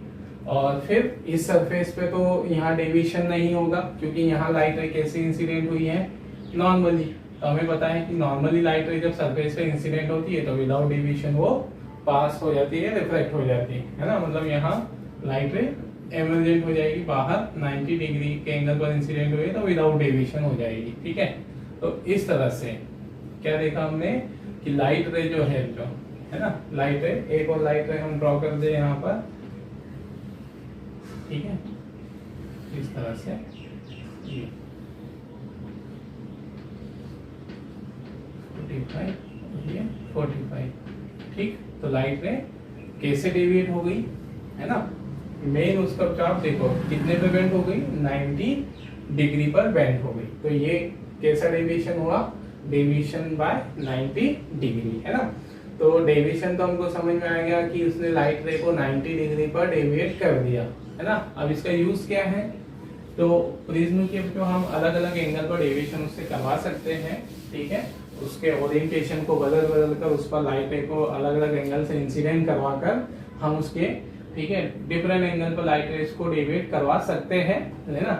और फिर इस सरफेस पे तो यहाँ डेविएशन नहीं होगा, क्योंकि यहाँ लाइट रे कैसे इंसिडेंट हुई है, नॉर्मली। तो हमें पता है कि नॉर्मली लाइट रे जब सरफेस पे इंसिडेंट होती है तो विदाउट डेविएशन वो पास हो जाती है, रिफ्लेक्ट हो जाती है ना, मतलब यहाँ लाइट रे एमरजेंट हो जाएगी बाहर, 90 डिग्री के एंगल पर इंसिडेंट हुई तो विदाउट डेविएशन हो जाएगी, ठीक है। तो इस तरह से क्या देखा हमने कि लाइट रे जो है ना, लाइट रे, एक और लाइट रे हम ड्रॉ कर दे यहाँ पर, ठीक है, इस तरह से ये 45, ये 45, ठीक। तो लाइट रे कैसे डेविएट हो गई, है ना, मेन उसका चाप देखो कितने पे बेंड हो गई, 90 डिग्री पर बेंड हो गई। तो ये कैसा डेविएशन हुआ, डेविएशन बाय 90 डिग्री, है ना। तो डेविएशन तो हमको समझ में आ गया कि उसने लाइट रे को 90 डिग्री पर डेविएट कर दिया, है ना। अब इसका यूज क्या है, तो प्रिज्म के जो हम अलग अलग एंगल पर डेविएशन उससे करवा सकते हैं, ठीक है, उसके ओरिएंटेशन को बदल कर उस पर लाइट रे को अलग अलग एंगल से इंसिडेंट करवाकर हम उसके, ठीक है, डिफरेंट एंगल पर लाइट रेस को डेविएट करवा सकते हैं, है ना।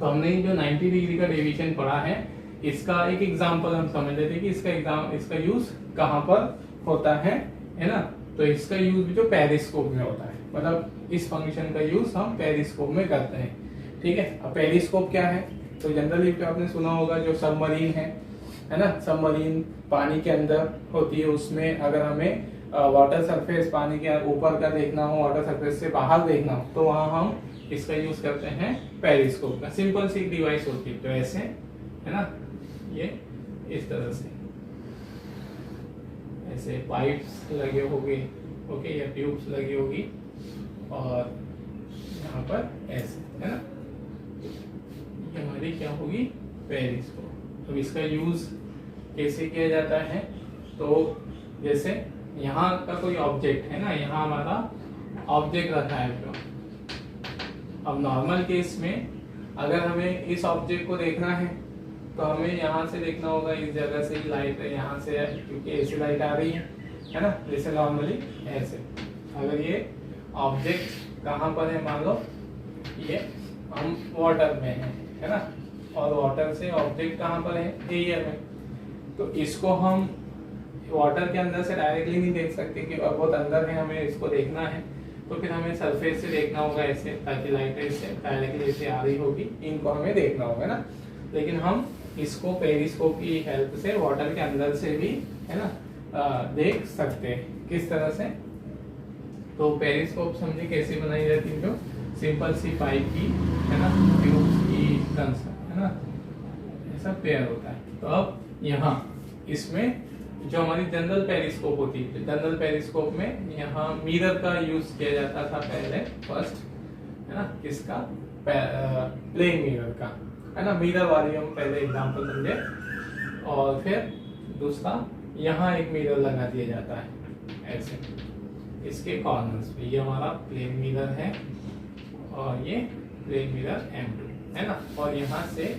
तो हमने जो 90 डिग्री का डेविएशन पढ़ा है, इसका एक एग्जांपल हम समझ लेते हैं कि इसका यूज कहाँ पर होता है ना। तो इसका यूज जो पेरिस्कोप में होता है, मतलब इस फंक्शन का यूज हम पेरिस्कोप में करते हैं, ठीक है। अब पेरिस्कोप क्या है, तो जनरली तो आपने सुना होगा जो सबमरीन है ना, सबमरीन पानी के अंदर होती है, उसमें अगर हमें वाटर सरफेस पानी के ऊपर का देखना हो, वाटर सरफेस से बाहर देखना हो, तो वहां हम इसका यूज करते हैं पेरिस्कोप का। सिंपल सी डिवाइस होती है, तो ऐसे, है ना, ये इस तरह से ऐसे पाइप्स लगे होंगे, ओके, या ट्यूब्स लगी होगी, और यहाँ पर ऐसे, है ना, ये हमारी क्या होगी, पेरिस्कोप। तो इसका यूज कैसे किया जाता है, तो जैसे यहाँ का कोई ऑब्जेक्ट है ना, यहाँ हमारा ऑब्जेक्ट रखा है जो, अब नॉर्मल केस में अगर हमें इस ऑब्जेक्ट को देखना है तो हमें यहाँ से देखना होगा, इस जगह से ही लाइट है, यहाँ से है, क्योंकि ऐसी लाइट आ रही है ना, जैसे नॉर्मली ऐसे। अगर ये ऑब्जेक्ट कहाँ पर है, मान लो ये हम वाटर में है ना, और वाटर से ऑब्जेक्ट कहाँ पर है, एयर में, तो इसको हम वाटर के अंदर से डायरेक्टली नहीं देख सकते कि बहुत अंदर है, हमें इसको देखना है, तो फिर हमें सरफेस से देखना होगा ऐसे, ताकि लाइट इससे डायरेक्टली ऐसे आ रही होगी, इनको हमें देखना होगा ना। लेकिन हम इसको पेरिस्कोप की हेल्प से वाटर के अंदर से भी, है ना, देख सकते हैं। किस तरह से, तो पेरिस्कोप समझे कैसे बनाई जाती है, जो सिंपल सी पाइप की, है ना, ट्यूब्स की कंसेप्ट, है ना, ऐसा पेयर होता है। तो अब यहाँ इसमें जो हमारी जनरल पेरिस्कोप होती है, जनरल पेरिस्कोप में यहाँ मिरर का यूज किया जाता था पहले, फर्स्ट, है ना, किसका, प्लेन मिरर का, है ना, मिरर वाली हम पहले एग्जांपल समझे। और फिर दूसरा, यहाँ एक मिरर लगा दिया जाता है ऐसे, इसके कॉर्नर्स पे, ये हमारा प्लेन मिरर है, और ये प्लेन मिरर M2, है ना, और यहाँ से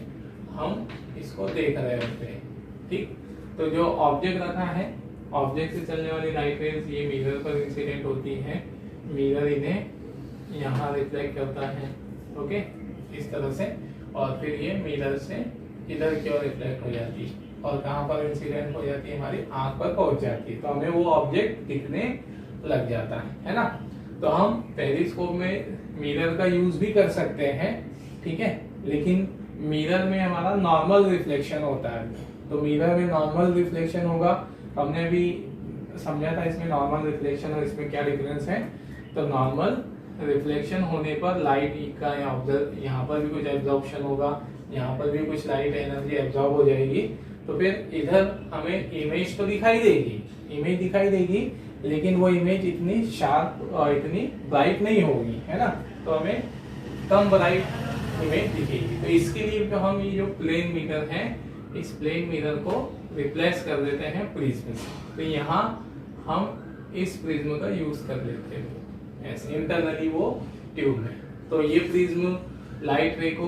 हम इसको देख रहे होते हैं, ठीक। तो जो ऑब्जेक्ट रखा है, ऑब्जेक्ट से चलने वाली लाइट रेज ये मिरर पर इंसिडेंट होती है, मिरर इन्हें यहाँ रिफ्लेक्ट करता है, ओके, इस तरह से, और फिर ये मिरर से इधर की ओर रिफ्लेक्ट हो जाती है, और कहाँ पर इंसिडेंट हो जाती है, हमारी आंख पर पहुंच जाती है। तो हमें वो ऑब्जेक्ट दिखने लग जाता है ना। तो हम पेरिस्कोप में मिरर का यूज भी कर सकते हैं, ठीक है, लेकिन मिरर में हमारा नॉर्मल रिफ्लेक्शन होता है। तो मिरर में नॉर्मल रिफ्लेक्शन होगा, हमने भी समझा था इसमें नॉर्मल रिफ्लेक्शन और इसमें क्या डिफरेंस है। तो नॉर्मल रिफ्लेक्शन होने पर लाइट का यहाँ पर भी कुछ एब्जॉर्प्शन होगा, यहाँ पर भी कुछ लाइट एनर्जी एब्जॉर्ब हो जाएगी, तो फिर इधर हमें इमेज तो दिखाई देगी, इमेज दिखाई देगी, लेकिन वो इमेज इतनी शार्प और इतनी ब्राइट नहीं होगी, है ना। तो हमें कम ब्राइट इमेज दिखेगी। तो इसके लिए तो हम ये जो प्लेन मिरर है, इस प्लेन मिरर को रिप्लेस कर देते हैं प्रिज्म से। तो यहाँ हम इस प्रिज्म का यूज कर लेते हैं ऐसे इंटरनली वो ट्यूब में। तो ये प्रिज्म लाइट रे को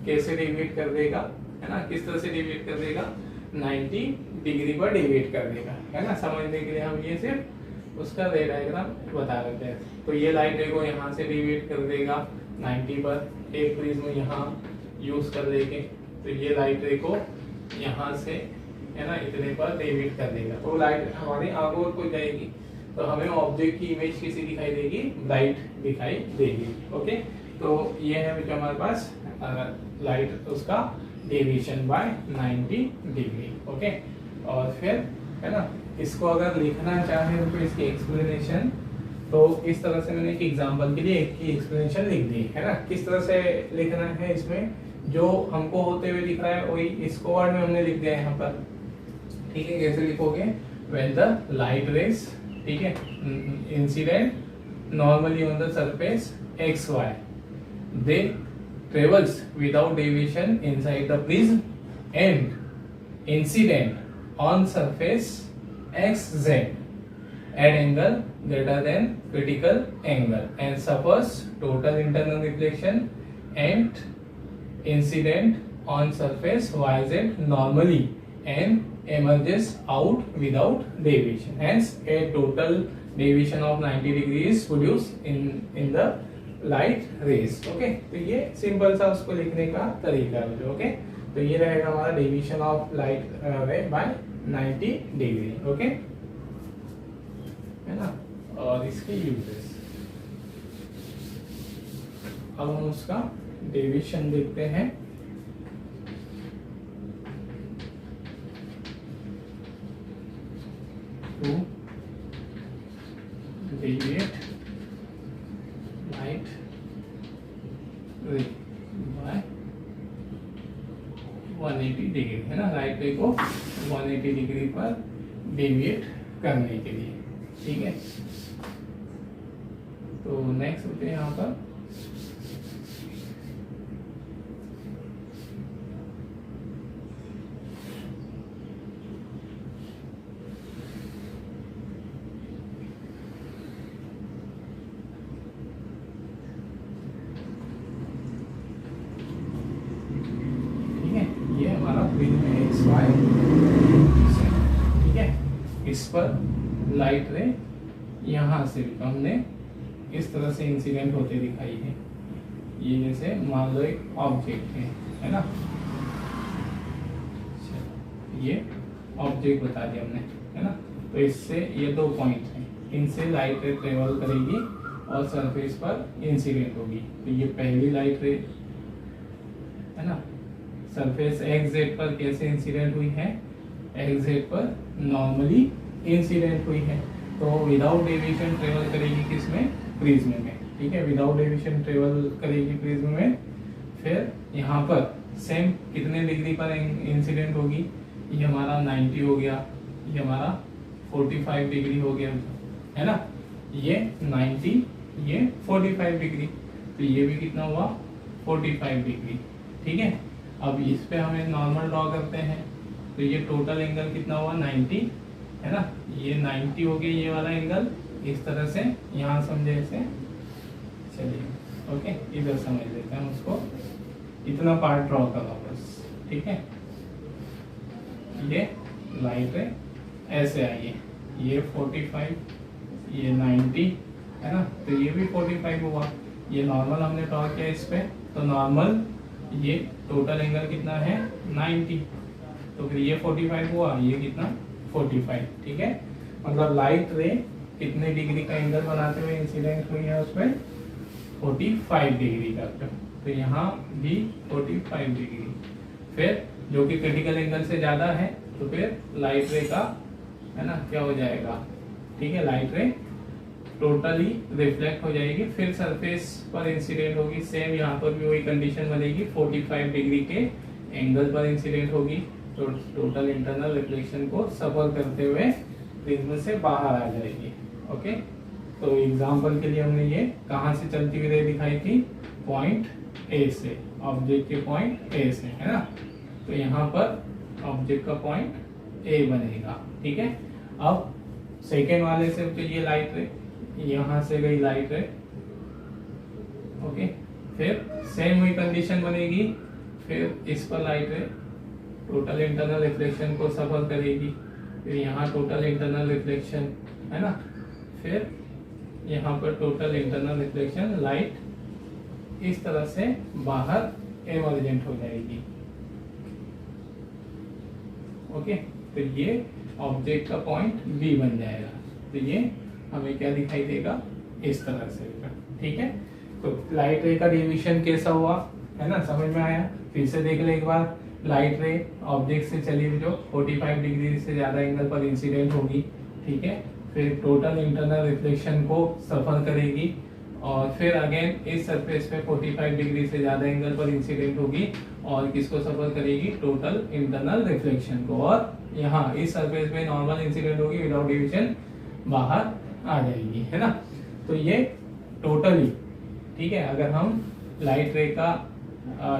कैसे डेविएट कर देगा, है ना, किस तरह से डेविएट कर देगा, 90 डिग्री पर डेविएट कर देगा, है ना। समझने के लिए हम ये सिर्फ उसका रे डायग्राम बता देते हैं। तो ये लाइट रे को यहाँ से डेविएट कर देगा 90 पर, एक प्रिज्म यहाँ यूज कर लेंगे, तो ये लाइट रे को यहाँ से, है ना, इतने पर डेविएट कर देगा। तो लाइट हमारी आंखों को जाएगी, तो हमें ऑब्जेक्ट की इमेज कैसी दिखाई देगी, ब्राइट दिखाई देगी। ओके, तो ये है जो हमारे पास लाइट उसका डेविएशन बाय 90 डिग्री। ओके, और फिर, है ना, इसको अगर लिखना चाहे तो इसकी एक्सप्लेनेशन, तो इस तरह से मैंने एक एग्जांपल के लिए एक की एक्सप्लेनेशन लिख दी, है ना। किस तरह से लिखना है, इसमें जो हमको होते हुए दिख रहा है वही इसको वर्ड में हमने लिख दिया है यहाँ पर, ठीक है। कैसे लिखोगे, व्हेन द लाइट रेज, ठीक है, incident normally on the surface X Y, they travels without deviation inside the prism and incident on surface xz at angle greater than critical angle and suffers total internal reflection and incident on surface yz normally and emerges out without deviation. Hence a total deviation of 90 degrees is produced in the light rays. Okay, तो ये simple सा उसको लिखने का तरीका है। Okay, तो ये रहेगा हमारा deviation of light ray by 90 degree. Okay, है ना, और इसके यूजेस अब हम उसका डेविएशन देखते हैं। To deviate light ray by 180 degree, है ना, लाइट रे को 180 डिग्री पर डेविएट करने के लिए, ठीक है। तो नेक्स्ट होते हैं यहाँ पर ठीक है। इस पर लाइट रे यहाँ से हमने इस तरह से इंसिडेंट होते दिखाई है। ये जैसे मान लो एक ऑब्जेक्ट है ना, ये ऑब्जेक्ट बता दिया हमने, है ना। तो इससे ये दो पॉइंट हैं, इनसे लाइट रे ट्रेवल करेगी और सरफेस पर इंसिडेंट होगी। तो ये पहली लाइट रे, है ना, सरफेस एक्स जेड पर कैसे इंसिडेंट हुई है, एक्स जेड पर नॉर्मली इंसिडेंट हुई है। तो विदाउट डेविएशन ट्रेवल करेगी किसमें, प्रिज्म में, ठीक है, विदाउट डेविएशन ट्रेवल करेगी प्रिज्म में। फिर यहाँ पर सेम कितने डिग्री पर इंसिडेंट होगी, ये हमारा 90 हो गया, ये हमारा 45 डिग्री हो गया, है ना, ये 90, ये 45 डिग्री, तो ये भी कितना हुआ 45 डिग्री, ठीक है। अब इस पे हमें नॉर्मल ड्रॉ करते हैं, तो ये टोटल एंगल कितना हुआ 90, है ना, ये 90 हो गया ये वाला एंगल, इस तरह से यहाँ समझे इसे, चलिए ओके, इधर समझ लेते हैं उसको, इतना पार्ट ड्रॉ करो बस, ठीक है। ये लाइट है ऐसे आई है, ये 45, ये 90, है ना, तो ये भी 45 हुआ, ये नॉर्मल हमने ड्रॉ किया इस पे, तो नॉर्मल ये टोटल एंगल कितना है 90, तो फिर ये 45 हुआ, ये कितना 45, ठीक है। मतलब लाइट रे कितने डिग्री का एंगल बनाते हुए इंसिडेंट हुई है उसमें 45 डिग्री का। तो यहाँ भी 45 डिग्री। फिर जो कि क्रिटिकल एंगल से ज्यादा है तो फिर लाइट रे का है ना क्या हो जाएगा, ठीक है, लाइट रे टोटली रिफ्लेक्ट हो जाएगी, फिर सरफेस पर इंसिडेंट होगी। सेम यहाँ पर भी वही कंडीशन बनेगी, 45 डिग्री के एंगल पर इंसिडेंट होगी, तो टोटल इंटरनल रिफ्लेक्शन को सफर करते हुए प्रिज्म से बाहर आ जाएगी। ओके, तो एग्जांपल के लिए हमने ये कहाँ से चलती हुई रे दिखाई थी, पॉइंट ए से, ऑब्जेक्ट के पॉइंट ए से, है ना। तो यहाँ पर ऑब्जेक्ट का पॉइंट ए बनेगा, ठीक है। अब सेकेंड वाले से तो ये लाइट रे यहाँ से गई लाइट रे, ओके, फिर सेम वही कंडीशन बनेगी, फिर इस पर लाइट रे टोटल इंटरनल रिफ्लेक्शन को सफर करेगी, फिर यहाँ टोटल इंटरनल रिफ्लेक्शन, है ना, फिर यहाँ पर टोटल इंटरनल रिफ्लेक्शन, लाइट इस तरह से बाहर एमर्जेंट हो जाएगी। ओके, तो ये ऑब्जेक्ट का पॉइंट बी बन जाएगा। तो ये हमें क्या दिखाई देगा, इस तरह से, ठीक है। तो लाइट रे का डेविएशन कैसा हुआ, है ना, समझ में आया। फिर से देख ले एक बार, लाइट रे ऑब्जेक्ट से चली हुई जो 45 डिग्री से ज्यादा एंगल पर इंसिडेंट होगी, ठीक है, फिर टोटल इंटरनल रिफ्लेक्शन को सफर करेगी, और फिर अगेन इस सरफेस पे 45 डिग्री से ज्यादा एंगल पर इंसिडेंट होगी और किसको सफर करेगी, टोटल इंटरनल रिफ्लेक्शन को, और यहाँ इस सरफेस पे नॉर्मल इंसिडेंट होगी विदाउट डेविएशन, बाहर आ जाएगी, है ना। तो ये टोटली, ठीक है, अगर हम लाइट रे का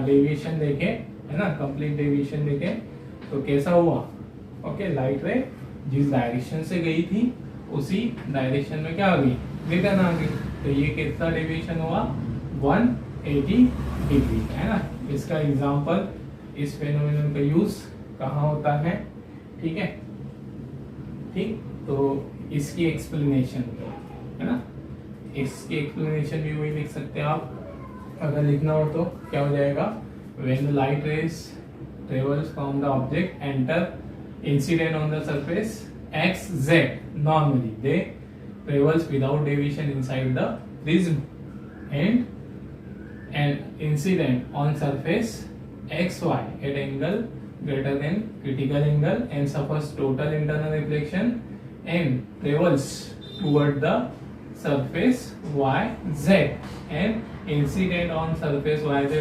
डेविएशन देखें, है ना, कंप्लीट डेविएशन देखें तो कैसा हुआ। ओके, लाइट रे जिस डायरेक्शन से गई थी उसी डायरेक्शन में क्या आ गई, रिटर्न आ गई। तो ये कितना डेविएशन हुआ, 180 डिग्री, है ना। इसका एग्जांपल, इस फेनोमेनन का यूज कहाँ होता है, ठीक है, ठीक। तो इसकी एक्सप्लेनेशन, है ना, इसकी एक्सप्लेनेशन भी वही लिख सकते हैं आप, अगर लिखना हो तो क्या हो जाएगा, when the light rays travels from the object enter incident on the surface xz, normally they travels without deviation inside the prism, and an incident on surface xy at angle greater than critical angle and suffers total internal reflection and travels toward the surface yz and incident on surface yz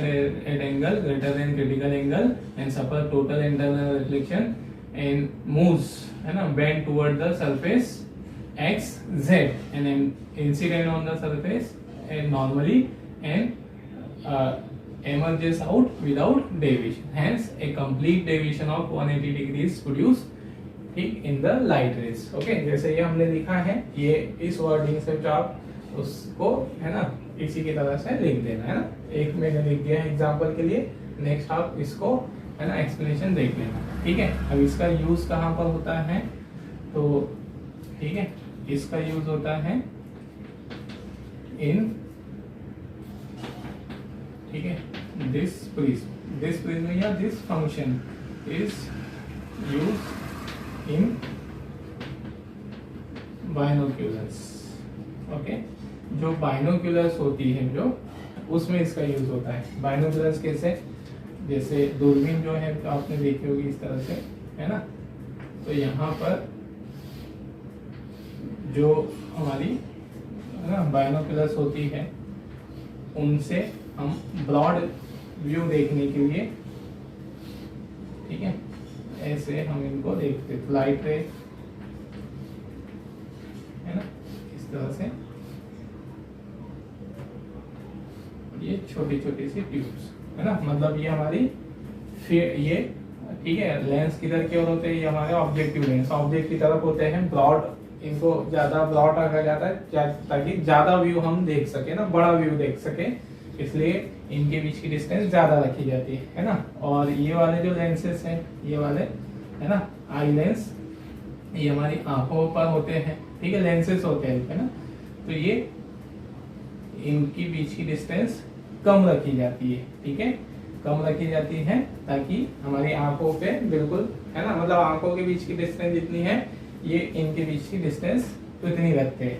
at angle greater than critical angle and suffer total internal reflection and moves, है ना, bend toward the surface xz and an incident on the surface and normally and emerges out without deviation, hence a complete deviation of 180 degrees produced, ठीक, in the light raise. Okay, जैसे ये हमने लिखा है, ये इस वर्डिंग से जो आप उसको, है ना, इसी की तरह से लिख देना, है ना। एक मैंने लिख दिया है एग्जांपल के लिए, नेक्स्ट आप इसको, है ना, एक्सप्लेनेशन देख लेना, ठीक है। अब इसका यूज कहाँ पर होता है, तो ठीक है, इसका यूज होता है इन, ठीक है, दिस प्रिज्म या this function is use in binoculars. Okay, जो बाइनोक्यूलर्स होती है जो, उसमें इसका यूज होता है। बाइनोक्यूलर्स कैसे, जैसे दूरबीन जो है तो आपने देखी होगी इस तरह से, है ना। तो यहाँ पर जो हमारी, है ना, बाइनोक्यूलर्स होती है, उनसे हम ब्रॉड व्यू देखने के लिए, ठीक है, ऐसे हम इनको देखते, लाइट रे, है ना, इस तरह से, ये छोटी छोटी सी ट्यूब्स, है ना, मतलब ये हमारी, फिर ये, ठीक है, लेंस किधर की ओर होते हैं, ये हमारे ऑब्जेक्टिव लेंस ऑब्जेक्ट की तरफ होते हैं, ब्रॉड, इनको ज्यादा ब्रॉड रखा जाता है ताकि ज्यादा व्यू हम देख सके ना, बड़ा व्यू देख सके, इसलिए इनके बीच की डिस्टेंस ज्यादा रखी जाती है ना। और ये वाले जो लेंसेस हैं, ये वाले, है ना, आई लेंस, ये हमारी आंखों पर होते हैं, ठीक है, लेंसेस होते हैं, है ना। तो ये इनकी बीच की डिस्टेंस कम रखी जाती है, ठीक है, कम रखी जाती है ताकि हमारी आंखों पे बिल्कुल, है ना, मतलब आंखों के बीच की डिस्टेंस जितनी है, ये इनके बीच की डिस्टेंस तो इतनी रखते हैं।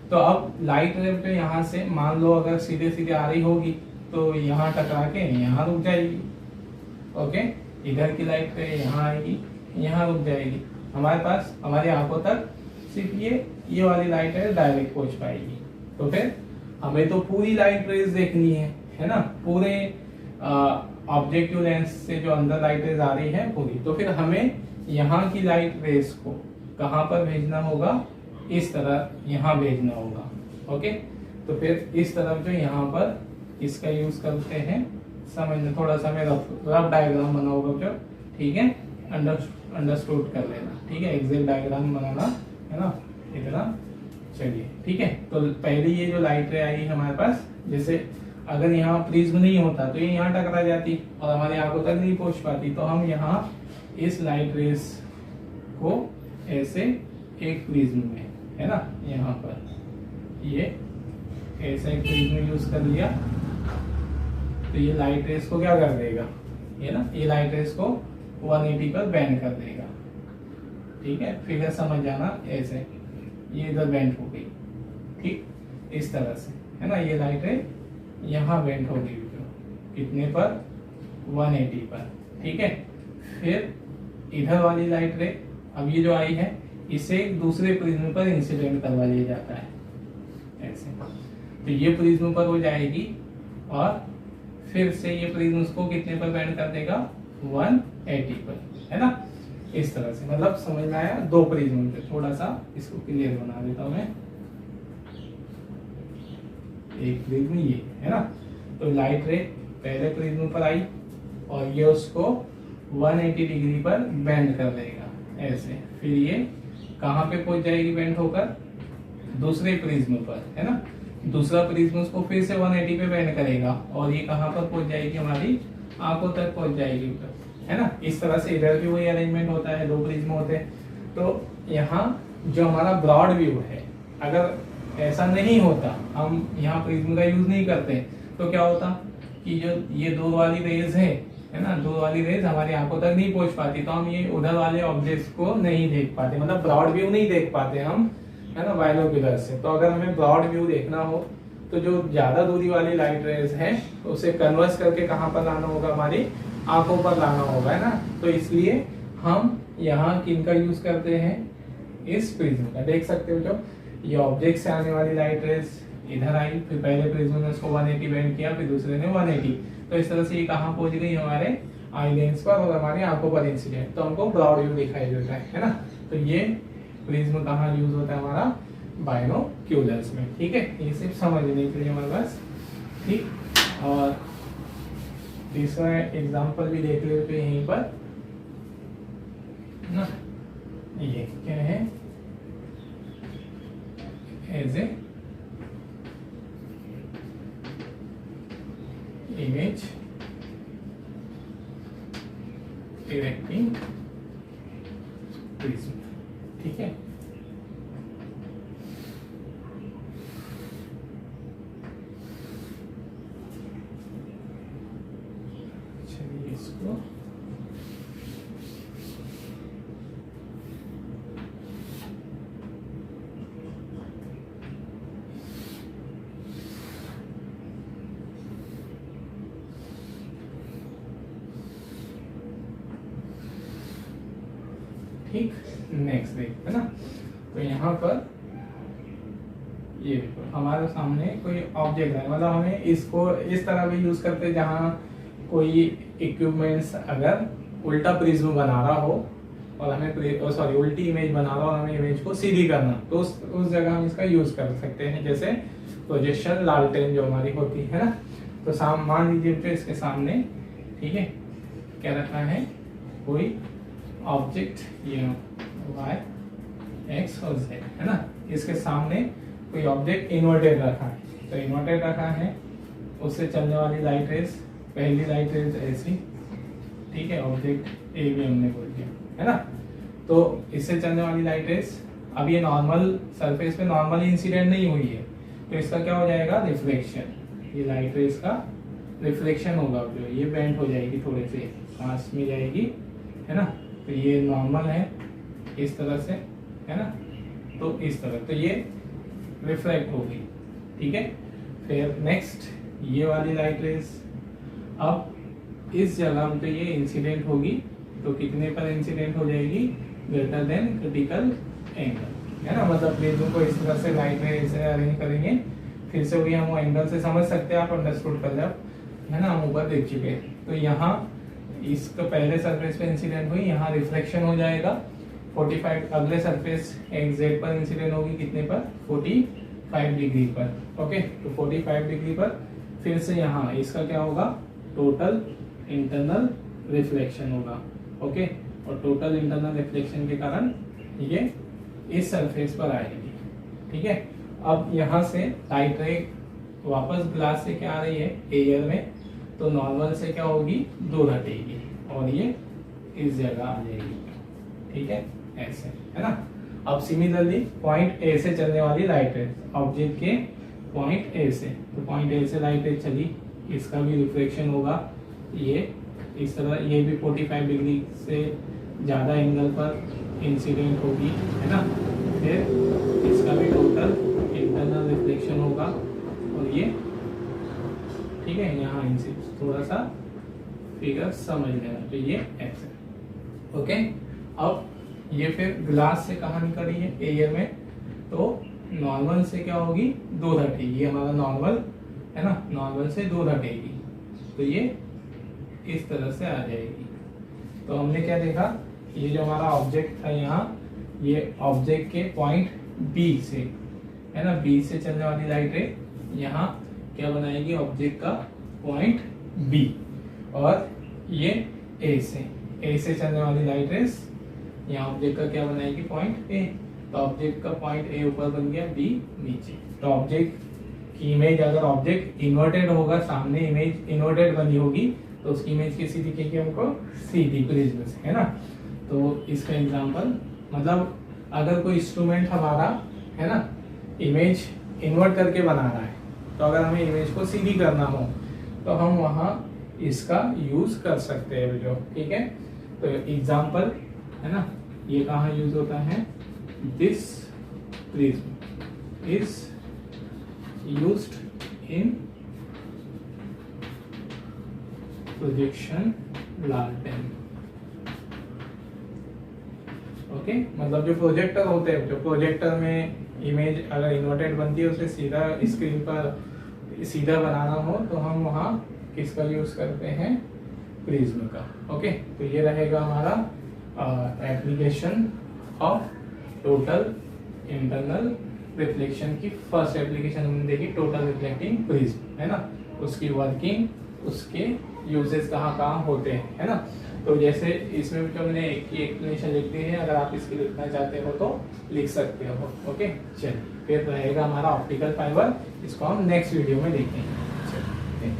तो अब लाइट रे पे यहाँ से मान लो अगर सीधे सीधे आ रही होगी तो यहाँ टकरा के यहाँ रुक जाएगी। ओके, इधर की लाइट पे यहाँ आएगी, यहाँ रुक जाएगी। हमारे पास हमारी आंखों तक सिर्फ ये वाली लाइट है डायरेक्ट पहुंच पाएगी। तो फिर हमें तो पूरी लाइट रेज देखनी है ना, पूरे ऑब्जेक्टिव लेंस से जो अंदर लाइट रेज आ रही है पूरी। तो फिर हमें यहाँ की लाइट रेज को कहाँ पर भेजना होगा, इस तरह यहाँ भेजना होगा। ओके, तो फिर इस तरफ जो यहाँ पर इसका यूज करते हैं, समझना थोड़ा सा मैं रफ डायग्राम बनाऊंगा जो, ठीक है, अंडरस्टूड कर लेना, ठीक है, एग्जैक्ट डायग्राम बनाना है ना इतना। चलिए ठीक है, तो पहले ये जो लाइट रे आई है हमारे पास, जैसे अगर यहाँ प्रिज्म नहीं होता तो ये यहाँ टकरा जाती और हमारी आंखों तक नहीं पहुंच पाती। तो हम यहाँ इस लाइट रेस को ऐसे एक प्रिज्म में, है ना, यहाँ पर ये ऐसा एक प्रिज्म यूज कर लिया तो ये लाइट रेस को क्या कर देगा, ये ना, ये लाइट रेस को 180 पर बैंड कर देगा। ठीक है, फिगर समझ जाना, ऐसे ये इधर बेंट हो गई, ठीक, इस तरह से, है ना, ये लाइट रे यहाँ बेंट हो गई कितने पर, 180 पर। ठीक है, फिर इधर वाली लाइट रे अब ये जो आई है इसे एक दूसरे प्रिज्म पर इंसिडेंट करवा लिया जाता है ऐसे। तो ये प्रिज्म पर हो जाएगी और फिर से ये प्रिज्म उसको कितने पर बेंड कर देगा, 180 पर, है ना, इस तरह से। मतलब समझ में आया, दो प्रिज्म पे। थोड़ा सा इसको क्लियर बना देता हूं मैं। एक प्रिज्म ये है ना, तो लाइट रे पहले प्रिज्म पर आई और ये उसको 180 डिग्री पर बेंड कर देगा ऐसे। फिर ये कहाँ पे पहुंच जाएगी बेंड होकर, दूसरे प्रिज्म पर, है ना। दूसरा प्रिज्म उसको फिर से 180 पे बेंड करेगा और ये कहाँ पर पहुंच जाएगी, हमारी आंखों तक पहुंच जाएगी, है ना। इस तरह से इधर भी वही अरेंजमेंट होता है, दो प्रिज्म होते हैं। तो यहाँ जो हमारा ब्रॉड व्यू है, अगर ऐसा नहीं होता, हम यहाँ प्रिज्म का यूज नहीं करते, तो क्या होता कि जो ये दो वाली रेज है ना, दो वाली रेज हमारी आंखों तक नहीं पहुंच पाती, तो हम ये उधर वाले ऑब्जेक्ट्स को नहीं देख पाते, मतलब ब्रॉड व्यू नहीं देख पाते हम, है ना, बाइनोक्यूलर से। तो अगर हमें ब्रॉड व्यू देखना हो तो जो ज्यादा दूरी वाली लाइट रेज है उसे कन्वर्स करके कहाँ पर लाना होगा, हमारी आंखों पर लाना होगा, है ना। तो इसलिए हम यहाँ किन का यूज करते हैं, इस प्रिज्म का। देख सकते हो जो ये ऑब्जेक्ट से आने वाली लाइट रेज इधर आई, फिर पहले प्रिज्म ने उसको 180 बेंड किया, फिर दूसरे ने 180, तो इस तरह से ये कहाँ पहुंच गई, हमारे आई लेंस पर और हमारी आंखों पर इंसिडेंट, तो हमको ब्रॉड व्यू दिखाई देता है ना। तो ये प्रिज्म कहाँ यूज होता है, हमारा बाइनोक्यूलर्स में। ठीक है, ये सिर्फ समझने के लिए हमारे पास, ठीक। और तीसरा एग्जांपल भी देख लेते हैं यहीं पर ना, ये क्या है, as a image directing prism. ठीक है, चलिए इसको ठीक, नेक्स्ट देख, है ना। तो यहाँ पर ये हमारे सामने कोई ऑब्जेक्ट है, मतलब हमें इसको इस तरह भी यूज करते हैं जहाँ कोई इक्विपमेंट्स अगर उल्टा प्रिज्म बना रहा हो और हमें सॉरी उल्टी इमेज बना रहा हो और हमें इमेज को सीधी करना, तो उस जगह हम इसका यूज कर सकते हैं। जैसे प्रोजेक्शन लालटेन जो हमारी होती है ना, तो मान लीजिए तो इसके सामने, ठीक है, क्या रखा है, कोई ऑब्जेक्ट, ये y x और z, है ना, इसके सामने कोई ऑब्जेक्ट इन्वर्टेड रखा है। तो इन्वर्टेड रखा है, उससे चलने वाली लाइट रेज, पहली लाइट रेज ऐसी, ठीक है, ऑब्जेक्ट ए भी हमने बोल दिया, है ना। तो इससे चलने वाली लाइट रेज, अब ये नॉर्मल सरफेस पे नॉर्मल इंसिडेंट नहीं हुई है, तो इसका क्या हो जाएगा, रिफ्लेक्शन। ये लाइट रेज का रिफ्लेक्शन होगा, जो ये बेंड हो जाएगी, थोड़े से पास में जाएगी, है ना। तो ये नॉर्मल है इस तरह से, है ना, तो इस तरह, तो ये रिफ्लेक्ट होगी, ठीक है। फिर नेक्स्ट ये वाली लाइट रेज, अब इस जगह पे ये इंसिडेंट होगी, तो कितने पर इंसिडेंट हो जाएगी, ग्रेटर देन क्रिटिकल एंगल, है ना। मतलब प्रिज्म को इस तरह से लाइट रे ऐसे अरेंज करेंगे, फिर से वही हम एंगल से समझ सकते हैं, आप अंडरस्टूड कर जाओ, है ना, हम ऊपर देख चुके हैं। तो यहाँ इसका पहले सरफेस पे इंसिडेंट हुई, यहाँ रिफ्लेक्शन हो जाएगा 45, अगले सरफेस XZ पर इंसिडेंट होगी, कितने पर, 45 डिग्री पर, ओके। तो 45 डिग्री पर फिर से यहाँ इसका क्या होगा, टोटल इंटरनल रिफ्लेक्शन होगा, ओके। और टोटल इंटरनल रिफ्लेक्शन के कारण ये इस सरफेस पर आएगी, ठीक है। अब यहाँ से लाइट रे वापस ग्लास से क्या आ रही है, एयर में, तो नॉर्मल से क्या होगी, दूर हटेगी और ये इस जगह आ जाएगी, ठीक है, ऐसे, है ना। अब सिमिलरली पॉइंट ए से चलने वाली लाइट रे, ऑब्जेक्ट के पॉइंट ए से, तो पॉइंट ए से लाइट रे चली, इसका भी रिफ्लेक्शन होगा, ये इस तरह, ये भी 45 डिग्री से ज़्यादा एंगल पर इंसिडेंट होगी, है ना। फिर इसका भी टोटल इंटरनल रिफ्लेक्शन होगा और ये, ठीक है, यहाँ इनसे थोड़ा सा फिगर समझ लेना, तो ये ऐसे, ओके। अब ये फिर ग्लास से कहाँ निकल रही है, एयर में, तो नॉर्मल से क्या होगी, दूर हटेगी, ये हमारा नॉर्मल है ना, नॉर्मल से दूर हटेगी, तो ये इस तरह से आ जाएगी। तो हमने क्या देखा, ये जो हमारा ऑब्जेक्ट था यहाँ, ये ऑब्जेक्ट के पॉइंट बी से, है ना, बी से चलने वाली लाइट रे यहाँ क्या बनाएगी, ऑब्जेक्ट का पॉइंट बी, और ये ए से चलने वाली लाइट रेस यहाँ ऑब्जेक्ट का क्या बनाएगी, पॉइंट ए। तो ऑब्जेक्ट का पॉइंट ए ऊपर बन गया, बी नीचे। तो ऑब्जेक्ट की इमेज, अगर ऑब्जेक्ट इन्वर्टेड होगा, सामने इमेज इन्वर्टेड बनी होगी, तो उसकी इमेज कैसी दिखेगी हमको, सीधी प्रिज्म से, है ना। तो इसका एग्जांपल, मतलब अगर कोई इंस्ट्रूमेंट हमारा, है ना, इमेज इन्वर्ट करके बना रहा है, तो अगर हमें इमेज को सीधी करना हो तो हम वहाँ इसका यूज कर सकते हैं वीडियो, ठीक है। तो एग्जांपल, है ना, ये कहाँ यूज होता है, this prism is used in projection लालटेन, ओके। मतलब जो प्रोजेक्टर होते हैं, जो प्रोजेक्टर में इमेज अगर इन्वर्टेड बनती है, उसे सीधा स्क्रीन पर सीधा बनाना हो, तो हम वहाँ किसका यूज करते हैं, प्रिज्म का, ओके। तो ये रहेगा हमारा application of total internal reflection की फर्स्ट एप्लीकेशन हमने देखी, टोटल रिफ्लेक्टिंग प्रिज्म, है ना। उसकी वर्किंग, उसके यूजेस कहाँ कहाँ होते हैं, है ना। तो जैसे इसमें भी तो मैंने एक ही एक्सप्लेनेशन लिख दी है, अगर आप इसकी लिखना चाहते हो तो लिख सकते हो, ओके। चलिए, फिर रहेगा हमारा ऑप्टिकल फाइबर, इसको हम नेक्स्ट वीडियो में देखेंगे। चलिए।